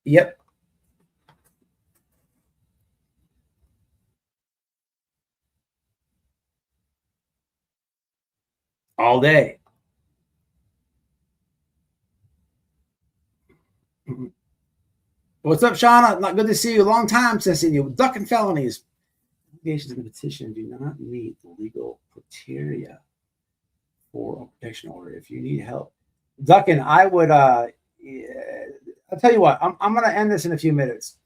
S4: Yep. All day. What's up, Shauna? Not good to see you. Long time since seeing you. Ducking felonies. Obligations in the petition do not meet the legal criteria for a protection order. If you need help, Ducking, I would. I'll tell you what. I'm going to end this in a few minutes.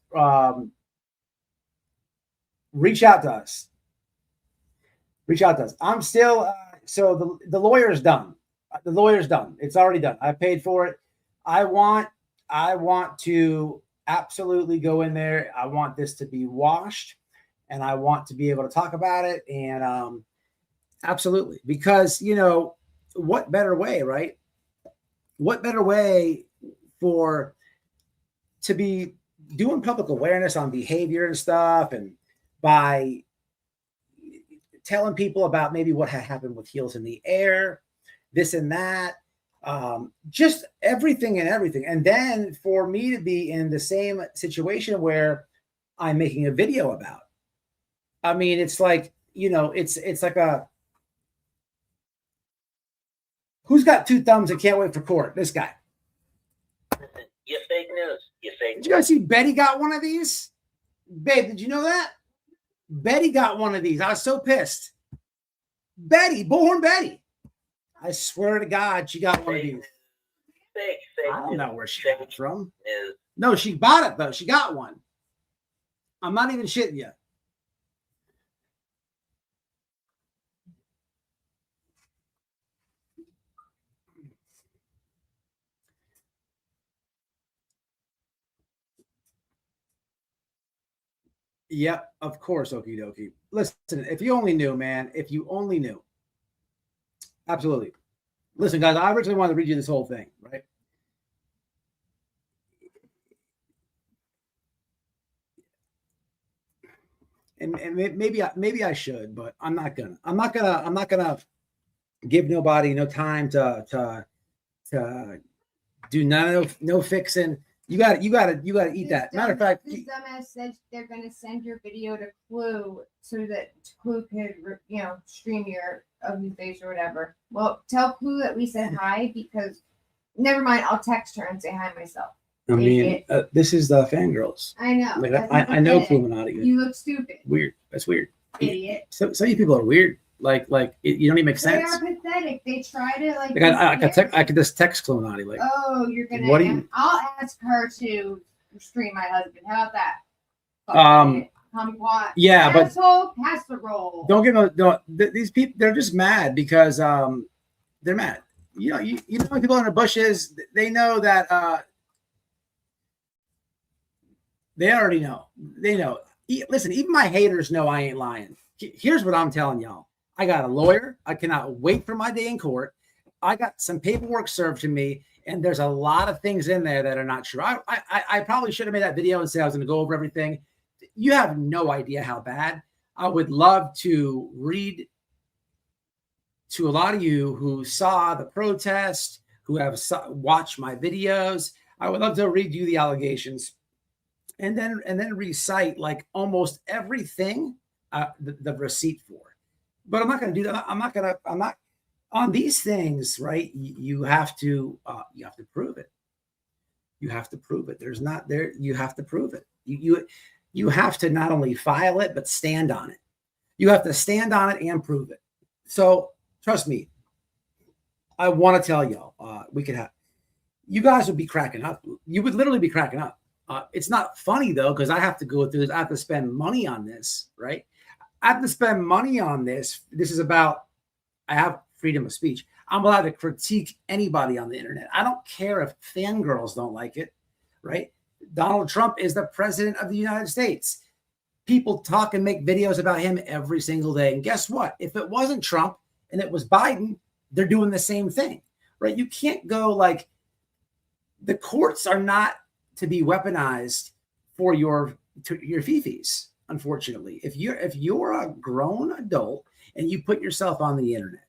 S4: Reach out to us. Reach out to us. I'm still. So the lawyer's done. The lawyer's done. It's already done. I paid for it. I want to absolutely go in there. I want this to be washed, and I want to be able to talk about it. And absolutely, because what better way, right? What better way to be doing public awareness on behavior and stuff, and by telling people about maybe what had happened with Heels in the Air, this and that, just everything. And then for me to be in the same situation where I'm making a video about. I mean, it's like, it's like who's got two thumbs and can't wait for court? This guy.
S7: You fake news. You fake news.
S4: Did you guys see Betty got one of these? Babe, did you know that? Betty got one of these. I was so pissed. Betty, Bullhorn Betty. I swear to God, she got one of these.
S7: Fake
S4: I don't know where she got it from.
S7: news.
S4: No, she bought it, though. She got one. I'm not even shitting you. Yep, of course, okie dokie. Listen, if you only knew, man, if you only knew. Absolutely. Listen, guys, I originally wanted to read you this whole thing, right? And maybe I should, but I'm not gonna give nobody no time to do no fixing. You got to eat that. Matter of fact,
S5: this dumbass said they're gonna send your video to Clue so that Clue could stream your ugly face or whatever. Well, tell Clue that we said hi, because never mind. I'll text her and say hi myself.
S4: I mean, this is the fangirls.
S5: I know.
S4: Like I know Illuminati.
S5: You look stupid.
S4: Weird. That's weird.
S5: Idiot.
S4: Some of you people are weird. Like you don't even make sense.
S5: They are pathetic. They try to like.
S4: I could just text Illuminati like.
S5: Oh, you're gonna.
S4: What do you?
S5: I'll ask her to stream my husband. How about that?
S4: Yeah, but
S5: asshole casserole.
S4: Don't give them. These people, they're just mad because they're mad. You know people in the bushes. They know that. They already know. They know. Listen, even my haters know I ain't lying. Here's what I'm telling y'all. I got a lawyer. I cannot wait for my day in court. I got some paperwork served to me, and there's a lot of things in there that are not true. I probably should have made that video and said I was going to go over everything. You have no idea how bad. I would love to read to a lot of you who saw the protest, who have watched my videos. I would love to read you the allegations. And then recite like almost everything the receipt for. But I'm not going to do that. I'm not on these things, right? You have to prove it. You have to prove it. There's not there. You have to prove it. You have to not only file it, but stand on it. You have to stand on it and prove it. So trust me, I want to tell y'all, we could have, you guys would be cracking up. You would literally be cracking up. It's not funny though, because I have to go through this. I have to spend money on this, right? I have to spend money on this. This is about, I have freedom of speech. I'm allowed to critique anybody on the internet. I don't care if fangirls don't like it, right? Donald Trump is the president of the United States. People talk and make videos about him every single day. And guess what? If it wasn't Trump and it was Biden, they're doing the same thing, right? You can't go like, the courts are not to be weaponized for your fifis, unfortunately. If you're a grown adult and you put yourself on the internet,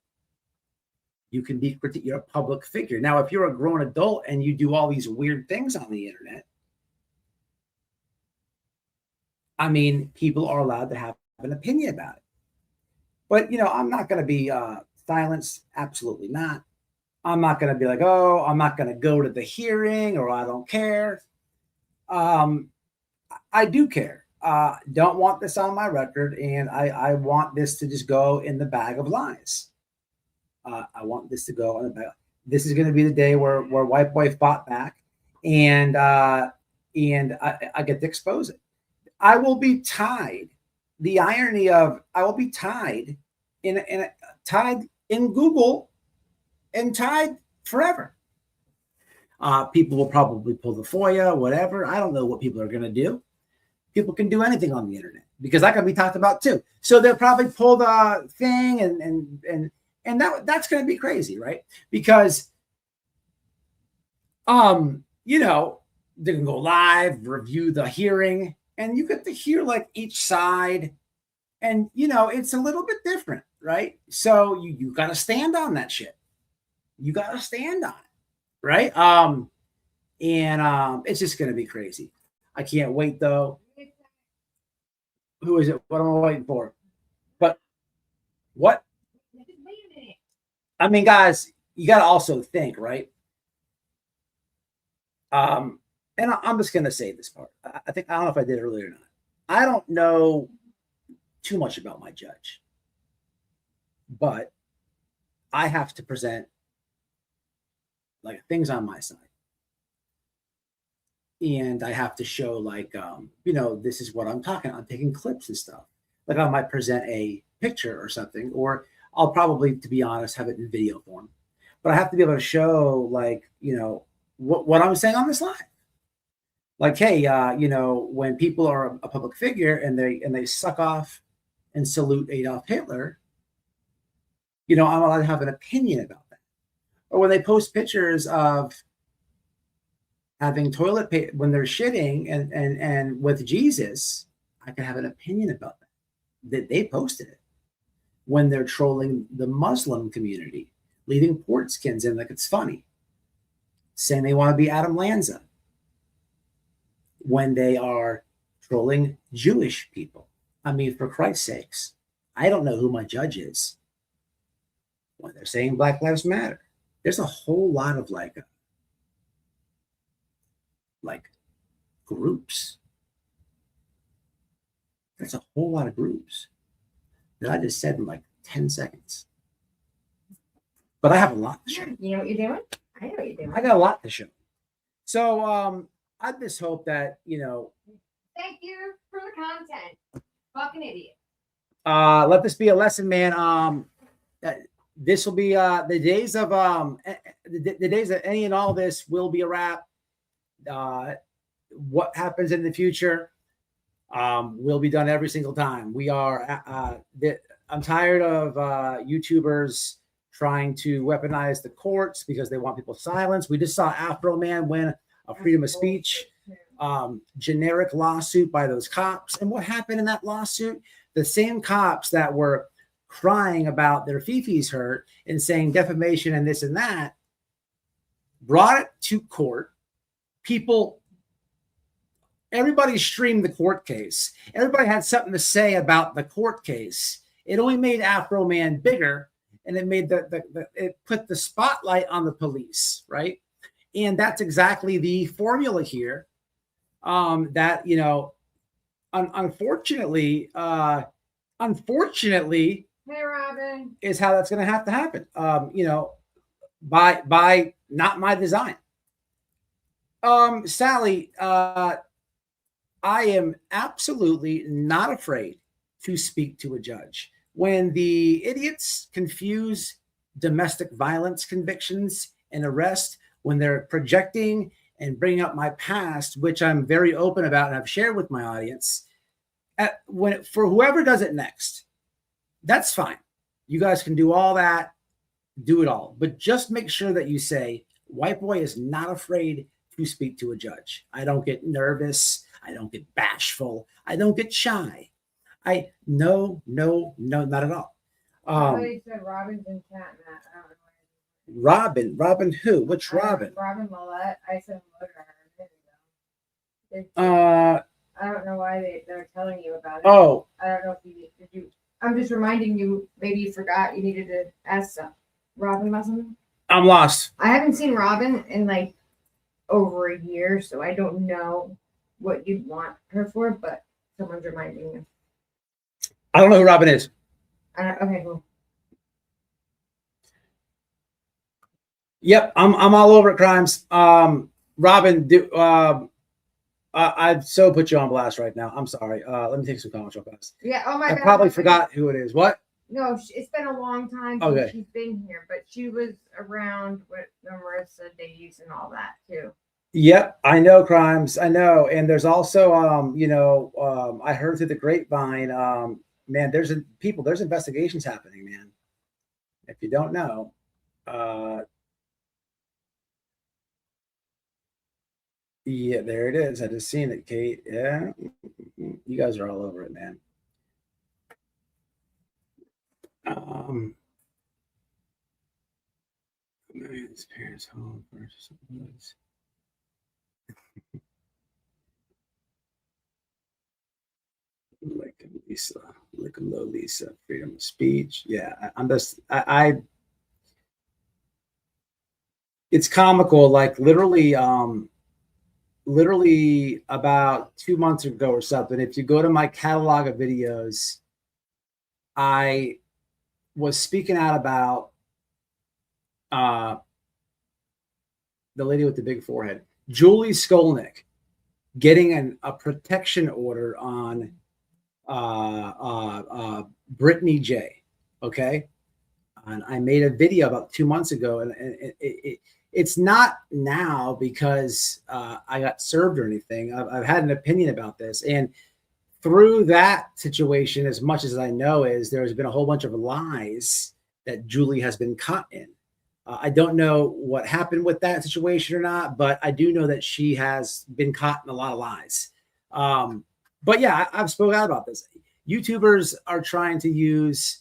S4: you can be critiqued. You're a public figure. Now, if you're a grown adult and you do all these weird things on the internet, I mean, people are allowed to have an opinion about it. But, I'm not going to be silenced. Absolutely not. I'm not going to be like, oh, I'm not going to go to the hearing, or I don't care. I do care. Don't want this on my record, and I want this to just go in the bag of lies. I want this to go on the bag. This is going to be the day where White Boy fought back, and I get to expose it. I will be tied. The irony of I will be tied tied in Google and tied forever. People will probably pull the FOIA, whatever. I don't know what people are going to do. People can do anything on the internet because that can be talked about too. So they'll probably pull the thing and that's going to be crazy, right? Because, they can go live, review the hearing, and you get to hear like each side. And, it's a little bit different, right? So you got to stand on that shit. You got to stand on it, right? It's just going to be crazy. I can't wait though. Who is it? What am I waiting for? But what? I mean, guys, you got to also think, right? And I'm just going to say this part. I don't know if I did earlier or not. I don't know too much about my judge, but I have to present like things on my side. And I have to show like, this is what I'm talking. I'm taking clips and stuff. Like I might present a picture or something, or I'll probably, to be honest, have it in video form. But I have to be able to show like, what I'm saying on this live. Like, hey, when people are a public figure and they suck off and salute Adolf Hitler, I'm allowed to have an opinion about that. Or when they post pictures of having toilet paper when they're shitting and with Jesus, I can have an opinion about that they posted it. When they're trolling the Muslim community, leaving port skins in like it's funny, saying they want to be Adam Lanza. When they are trolling Jewish people. I mean, for Christ's sakes, I don't know who my judge is. When they're saying Black Lives Matter, there's a whole lot of like groups. That's a whole lot of groups that I just said in like 10 seconds. But I have a lot to show.
S5: You know what you're doing? I know what you're doing.
S4: I got a lot to show. So I just hope that,
S5: Thank you for the content. Fucking idiot.
S4: Let this be a lesson, man. This will be the days of the days that any and all this will be a wrap. What happens in the future will be done every single time. We are. I'm tired of YouTubers trying to weaponize the courts because they want people silenced. We just saw Afro Man win a freedom of speech generic lawsuit by those cops. And what happened in that lawsuit? The same cops that were crying about their fifis hurt and saying defamation and this and that brought it to court. Everybody streamed the court case. Everybody had something to say about the court case. It only made Afro Man bigger, and it made it put the spotlight on the police, right? And that's exactly the formula here. That unfortunately, hey
S5: Robin,
S4: is how that's going to have to happen. by not my design. Sally, I am absolutely not afraid to speak to a judge. When the idiots confuse domestic violence convictions and arrest, when they're projecting and bringing up my past, which I'm very open about and I've shared with my audience, for whoever does it next, that's fine. You guys can do all that, do it all. But just make sure that you say, White Boy is not afraid to speak to a judge. I don't get nervous. I don't get bashful. I don't get shy. No, not at all.
S5: Somebody said Robin's in chat, Matt. I don't know.
S4: Robin who? Which Robin?
S5: Robin Millette. I said hello to her. I don't know why they're telling you about it.
S4: Oh.
S5: I don't know if did you. I'm just reminding you. Maybe you forgot. You needed to ask Robin about something.
S4: I'm lost.
S5: I haven't seen Robin in like over a year, so I don't know what you'd want her for. But someone's reminding you.
S4: I don't know who Robin is.
S5: Okay, cool.
S4: Yep, I'm all over it, Crimes. Robin, I've so put you on blast right now. I'm sorry. Let me take some comments real fast.
S5: Yeah. Oh my God.
S4: I probably forgot who it is. What?
S5: No, it's been a long time since she's been here, but she was around with the Marissa days and all that too.
S4: Yep, I know, Crimes. I know, and there's also, I heard through the grapevine, man, there's investigations happening, man. If you don't know, yeah, there it is. I just seen it, Kate. Yeah, you guys are all over it, man. His parents' home versus woods. Like Lisa, look low, Lisa, freedom of speech. Yeah, I'm just, it's comical. Like literally about 2 months ago or something. If you go to my catalog of videos, I was speaking out about the lady with the big forehead, Julie Skolnick, getting a protection order on Brittany J. Okay. And I made a video about 2 months ago, and it's not now because I got served or anything. I've had an opinion about this. And through that situation, as much as I know, there's been a whole bunch of lies that Julie has been caught in. I don't know what happened with that situation or not, but I do know that she has been caught in a lot of lies. But yeah, I've spoken out about this. YouTubers are trying to use,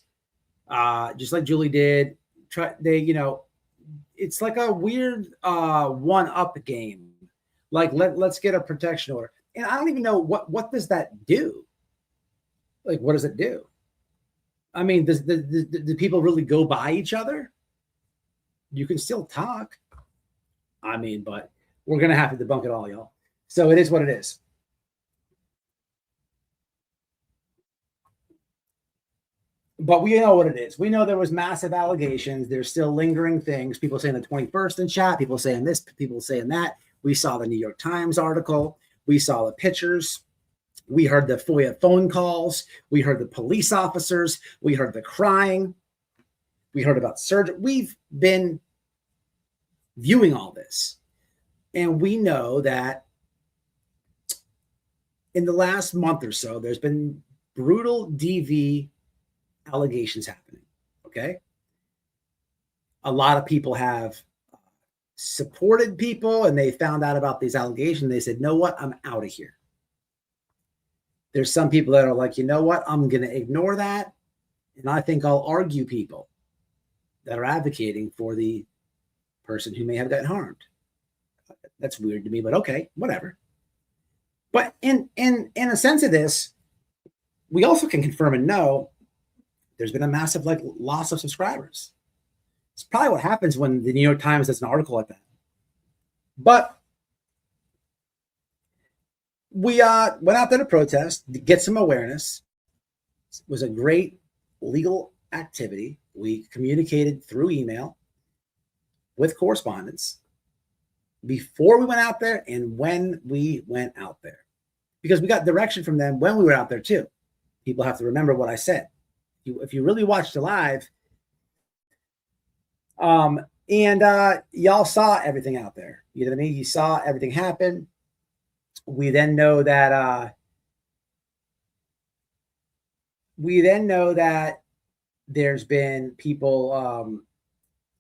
S4: just like Julie did, it's like a weird one-up game. Like let's get a protection order, and I don't even know what does that do. Like, what does it do? I mean, do people really go by each other? You can still talk. I mean, but we're gonna have to debunk it all, y'all. So it is what it is. But we know what it is. We know there was massive allegations. There's still lingering things. People saying the 21st in chat. People saying this. People saying that. We saw the New York Times article. We saw the pictures. We heard the FOIA phone calls. We heard the police officers. We heard the crying. We heard about surgery. We've been viewing all this. And we know that in the last month or so, there's been brutal DV allegations happening. Okay. A lot of people have supported people, and they found out about these allegations. They said, "No, what? I'm out of here." There's some people that are like, you know what? I'm going to ignore that. And I think I'll argue people that are advocating for the person who may have gotten harmed. That's weird to me, but okay, whatever. But in a sense of this, we also can confirm and know there's been a massive loss of subscribers. It's probably what happens when the New York Times does an article like that. But we went out there to protest, to get some awareness. It was a great legal activity. We communicated through email. with correspondence before we went out there and when we went out there, because we got direction from them when we were out there too. People have to remember what I said. If you really watched the live, and y'all saw everything out there. You know what I mean? You saw everything happen. We then know that there's been people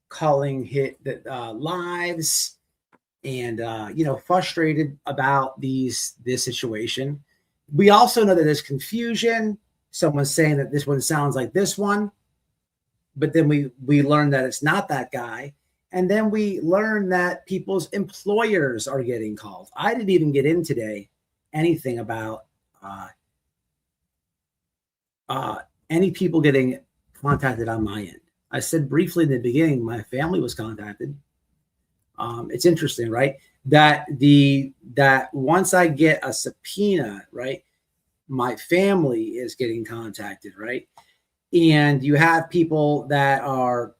S4: calling hit the lives and frustrated about this situation. We also know that there's confusion. Someone's saying that this one sounds like this one, but then we learn that it's not that guy. And then we learn that people's employers are getting called. I didn't even get in today anything about any people getting contacted on my end. I said briefly in the beginning, my family was contacted. It's interesting, right? That once I get a subpoena, right, my family is getting contacted, right? And you have people that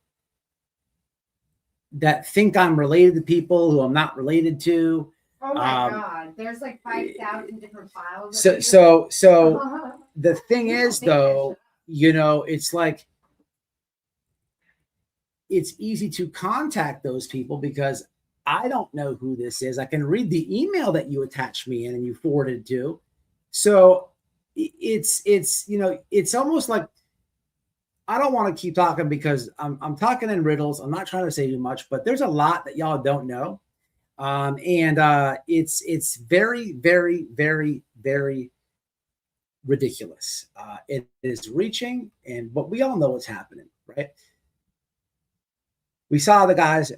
S4: think I'm related to people who I'm not related to.
S5: Oh my God, there's like 5,000 different files.
S4: So the thing is, though, it's like, it's easy to contact those people because I don't know who this is. I can read the email that you attached me in and you forwarded to. So it's almost like, I don't want to keep talking because I'm talking in riddles. I'm not trying to say too much, but there's a lot that y'all don't know. And it's very, very, very, very ridiculous. It is reaching, but we all know what's happening, right? We saw the guy's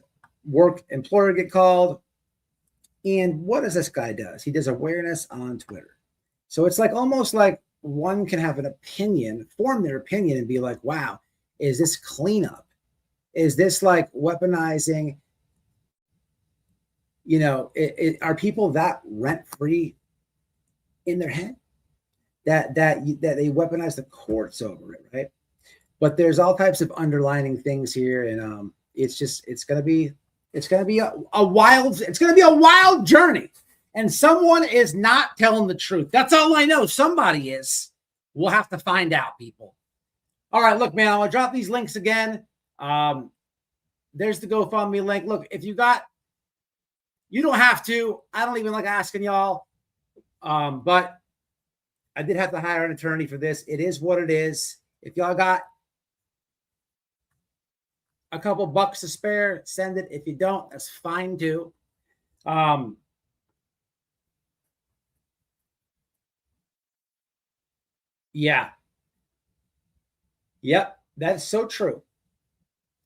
S4: employer get called. And what does this guy do? He does awareness on Twitter. So it's like almost like one can have an opinion, form their opinion and be like, wow, is this cleanup? Is this like weaponizing? Are people that rent-free in their head that they weaponize the courts over it, right? But there's all types of underlining things here, and it's gonna be a wild journey, and someone is not telling the truth. That's all I know. Somebody is. We'll have to find out, people. All right, look, man, I'm gonna drop these links again. There's the GoFundMe link. Look, if you don't have to. I don't even like asking y'all, but I did have to hire an attorney for this. It is what it is. If y'all got a couple bucks to spare, send it. If you don't, that's fine too. Yeah. Yep. That's so true.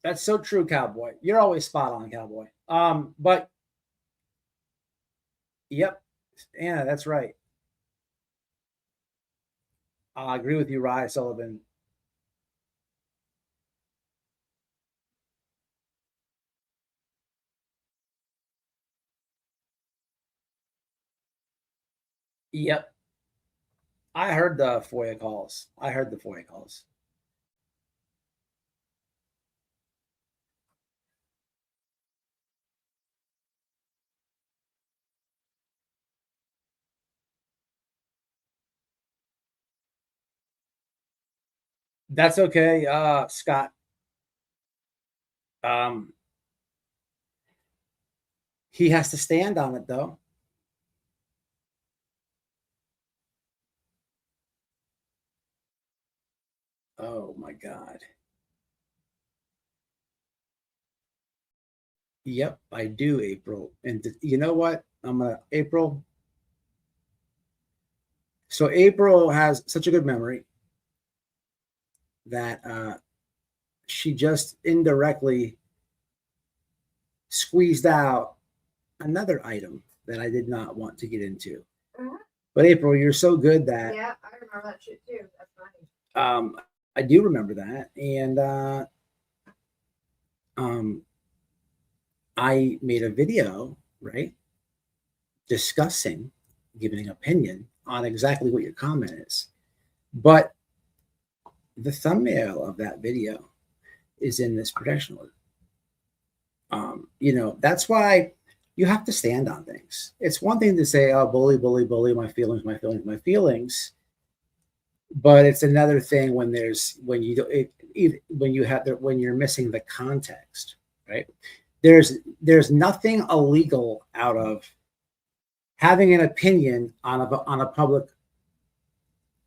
S4: That's so true, Cowboy. You're always spot on, Cowboy. But yep, Anna, that's right. I agree with you, Rye Sullivan. Yep. I heard the FOIA calls. That's okay, Scott. He has to stand on it, though. Oh my God. Yep, I do, April. And you know what? April. So April has such a good memory that she just indirectly squeezed out another item that I did not want to get into. Mm-hmm. But April, you're so good that
S5: I remember that shit too. That's funny.
S4: I do remember that, and I made a video, right, discussing, giving an opinion on exactly what your comment is. But the thumbnail of that video is in this protection order. You know, that's why you have to stand on things. It's one thing to say, oh, bully, bully, bully, my feelings, my feelings, my feelings. But it's another thing when when you're missing the context, right? There's nothing illegal out of having an opinion on a public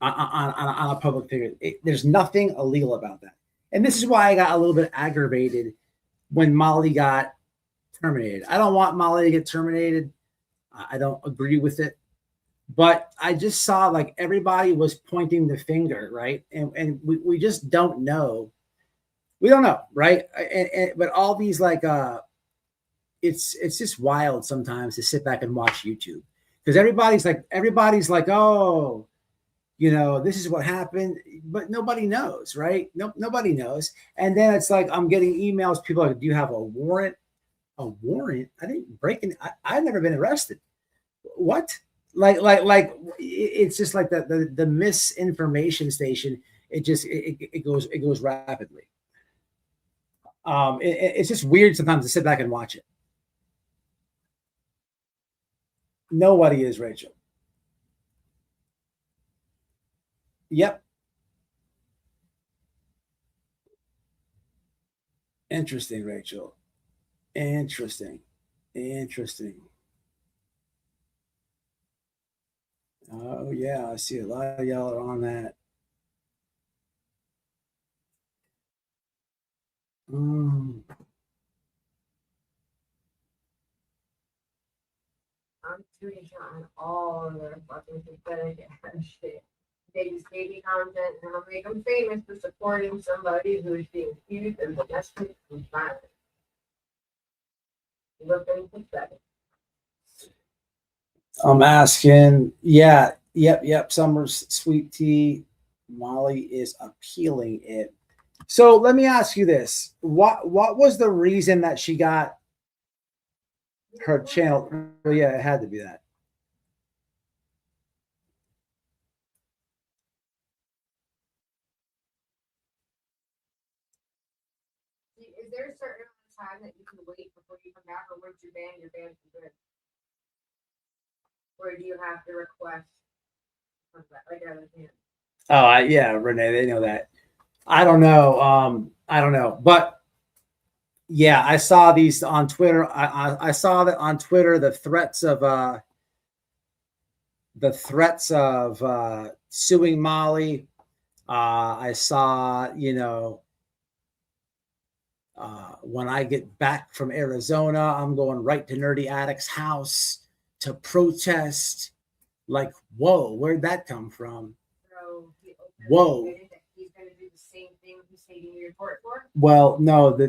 S4: on a public figure. There's nothing illegal about that. And this is why I got a little bit aggravated when Molly got terminated. I don't want Molly to get terminated. I don't agree with it. But I just saw like everybody was pointing the finger, right? And we just don't know. We don't know, right? But all these like it's just wild sometimes to sit back and watch YouTube because everybody's like, oh, you know, this is what happened, but nobody knows, right? Nobody knows. And then it's like I'm getting emails. People are like, do you have a warrant? A warrant? I didn't break in. I've never been arrested. What? Like it's just like the misinformation station. It goes rapidly. It's just weird sometimes to sit back and watch it. Nobody is, Rachel. Yep. Interesting, Rachel. Interesting. Oh yeah, I see a lot of y'all are on that.
S5: I'm shooting on all of their fucking pathetic ass shit. They just baby content and I'll make them famous for supporting somebody who is being accused of domestic violence. Looking pathetic.
S4: I'm asking, yeah, yep. Summer's sweet tea. Molly is appealing it. So let me ask you this: what was the reason that she got her channel? Well, yeah, it had to be that.
S5: Is there a certain amount of time that you can wait before you come back, or once you're banned for good? Or do you have to request like other things?
S4: Oh, yeah, Renee, they know that. I don't know, but yeah, I saw these on Twitter. I saw that on Twitter the threats of suing Molly. I saw, you know, when I get back from Arizona, I'm going right to Nerdy Addict's house to protest. Like, whoa, where'd that come from?
S5: So
S4: Whoa.
S5: He's going to do the same thing he's taking your report for?
S4: Well, no, the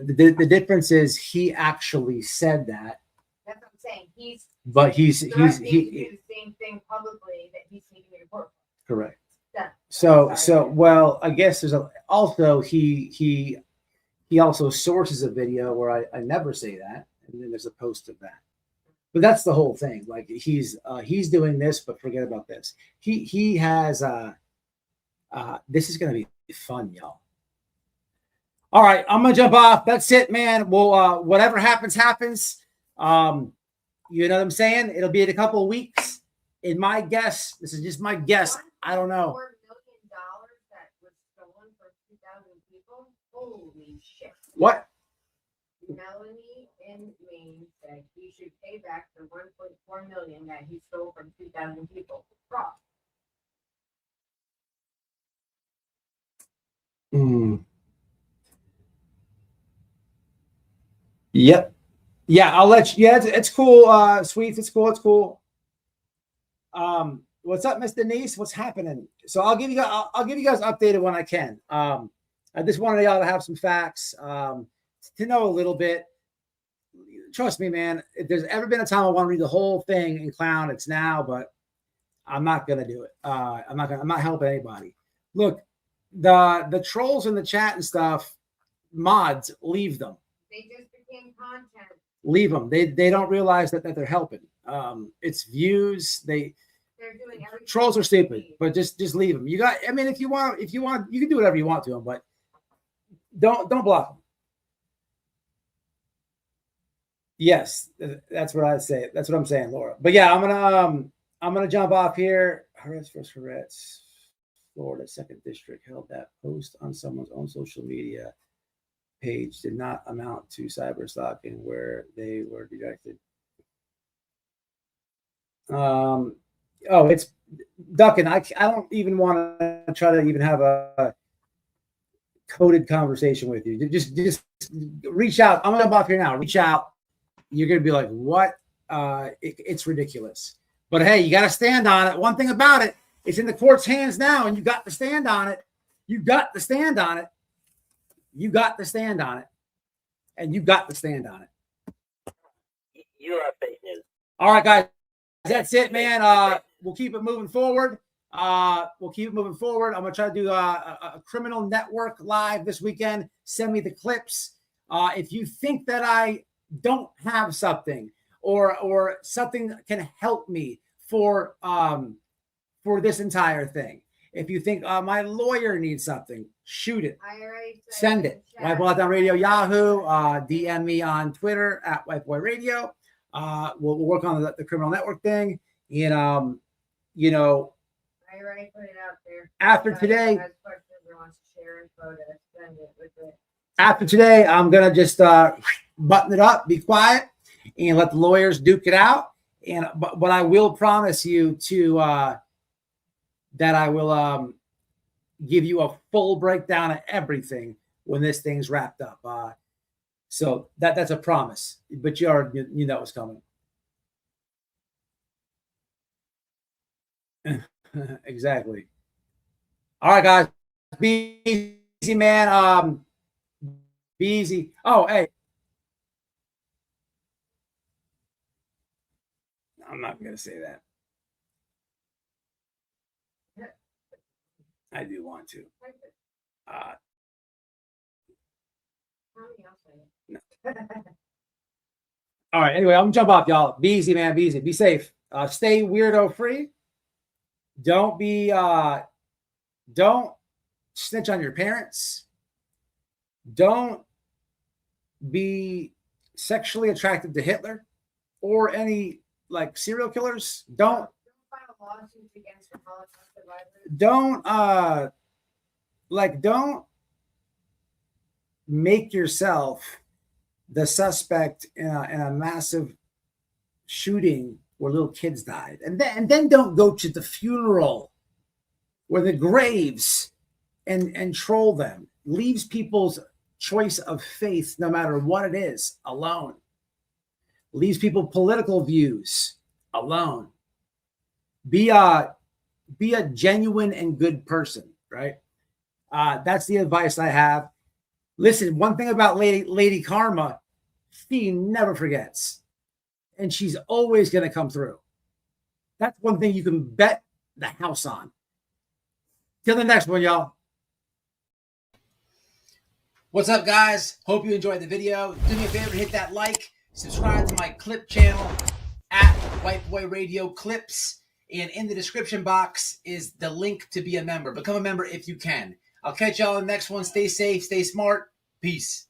S4: difference is he actually said that.
S5: That's what I'm saying. He
S4: do the
S5: same thing publicly that he's taking your report for.
S4: Correct.
S5: Yeah.
S4: So well, I guess there's also he also sources a video where I never say that, and then there's a post of that. But that's the whole thing. Like he's doing this, but forget about this. He has this is gonna be fun, y'all. All right, I'm gonna jump off. That's it, man. Well, whatever happens. You know what I'm saying? It'll be in a couple of weeks. In my guess, this is just my guess. I don't know.
S5: $4 million that was stolen from 2,000 people. Holy shit!
S4: What?
S5: Melanie in Maine said he should pay back the 1.4 million that he stole from 2,000 people. Fraud.
S4: Yep. Yeah, I'll let you. Yeah, it's cool. Sweets, it's cool. What's up, Miss Denise? What's happening? So I'll give you guys updated when I can. I just wanted y'all to have some facts, to know a little bit. Trust me, man. If there's ever been a time I want to read the whole thing and clown, it's now. But I'm not gonna do it. I'm not helping anybody. Look, the trolls in the chat and stuff, mods, leave them.
S5: They just became content.
S4: Leave them. They don't realize that they're helping. It's views. They're
S5: doing everything.
S4: Trolls are stupid, but just leave them. You got. I mean, if you want, you can do whatever you want to them, but don't block them. Yes, that's what I say. That's what I'm saying, Laura. But yeah, I'm gonna jump off here. Harass versus Harass, Florida Second District held that post on someone's own social media page did not amount to cyber stalking where they were directed. Oh, it's ducking. I don't even want to try to even have a coded conversation with you. Just reach out. I'm gonna jump off here now. Reach out. You're gonna be like, what? It's ridiculous. But hey, you got to stand on it. One thing about it, it's in the court's hands now, and you got to stand on it. You got to stand on it. You got to stand on it. And you got to stand on it.
S7: You are fake news.
S4: All right, guys. That's it, man. We'll keep it moving forward. We'll keep it moving forward. I'm going to try to do a criminal network live this weekend. Send me the clips. If you think that I don't have something or something can help me for this entire thing. If you think my lawyer needs something, shoot it. Send it. White Boy Lockdown Radio, Yahoo. DM me on Twitter at White Boy Radio. We'll work on the criminal network thing. And, you know,
S5: I already put it out there.
S4: After today, after today, I'm going to just button it up, be quiet, and let the lawyers duke it out. And but I will promise you to that I will give you a full breakdown of everything when this thing's wrapped up. So that's a promise, but you know it's coming. Exactly. All right, guys, be easy, man. Be easy. Oh, hey. I'm not going to say that. I do want to. No. All right. Anyway, I'm gonna jump off, y'all. Be easy, man. Be easy. Be safe. Stay weirdo free. Don't snitch on your parents. Don't be sexually attracted to Hitler or any like serial killers. Don't make yourself the suspect in a massive shooting where little kids died. And then don't go to the funeral or the graves and troll them. Leaves people's choice of faith, no matter what it is, alone. Leaves people political views alone. Be a genuine and good person, right? That's the advice I have. Listen, one thing about Lady Karma, she never forgets. And she's always going to come through. That's one thing you can bet the house on. Till the next one, y'all. What's up, guys? Hope you enjoyed the video. Do me a favor, hit that like, subscribe to my clip channel at White Boy Radio Clips. And in the description box is the link to be a member. Become a member if you can. I'll catch y'all in the next one. Stay safe, stay smart. Peace.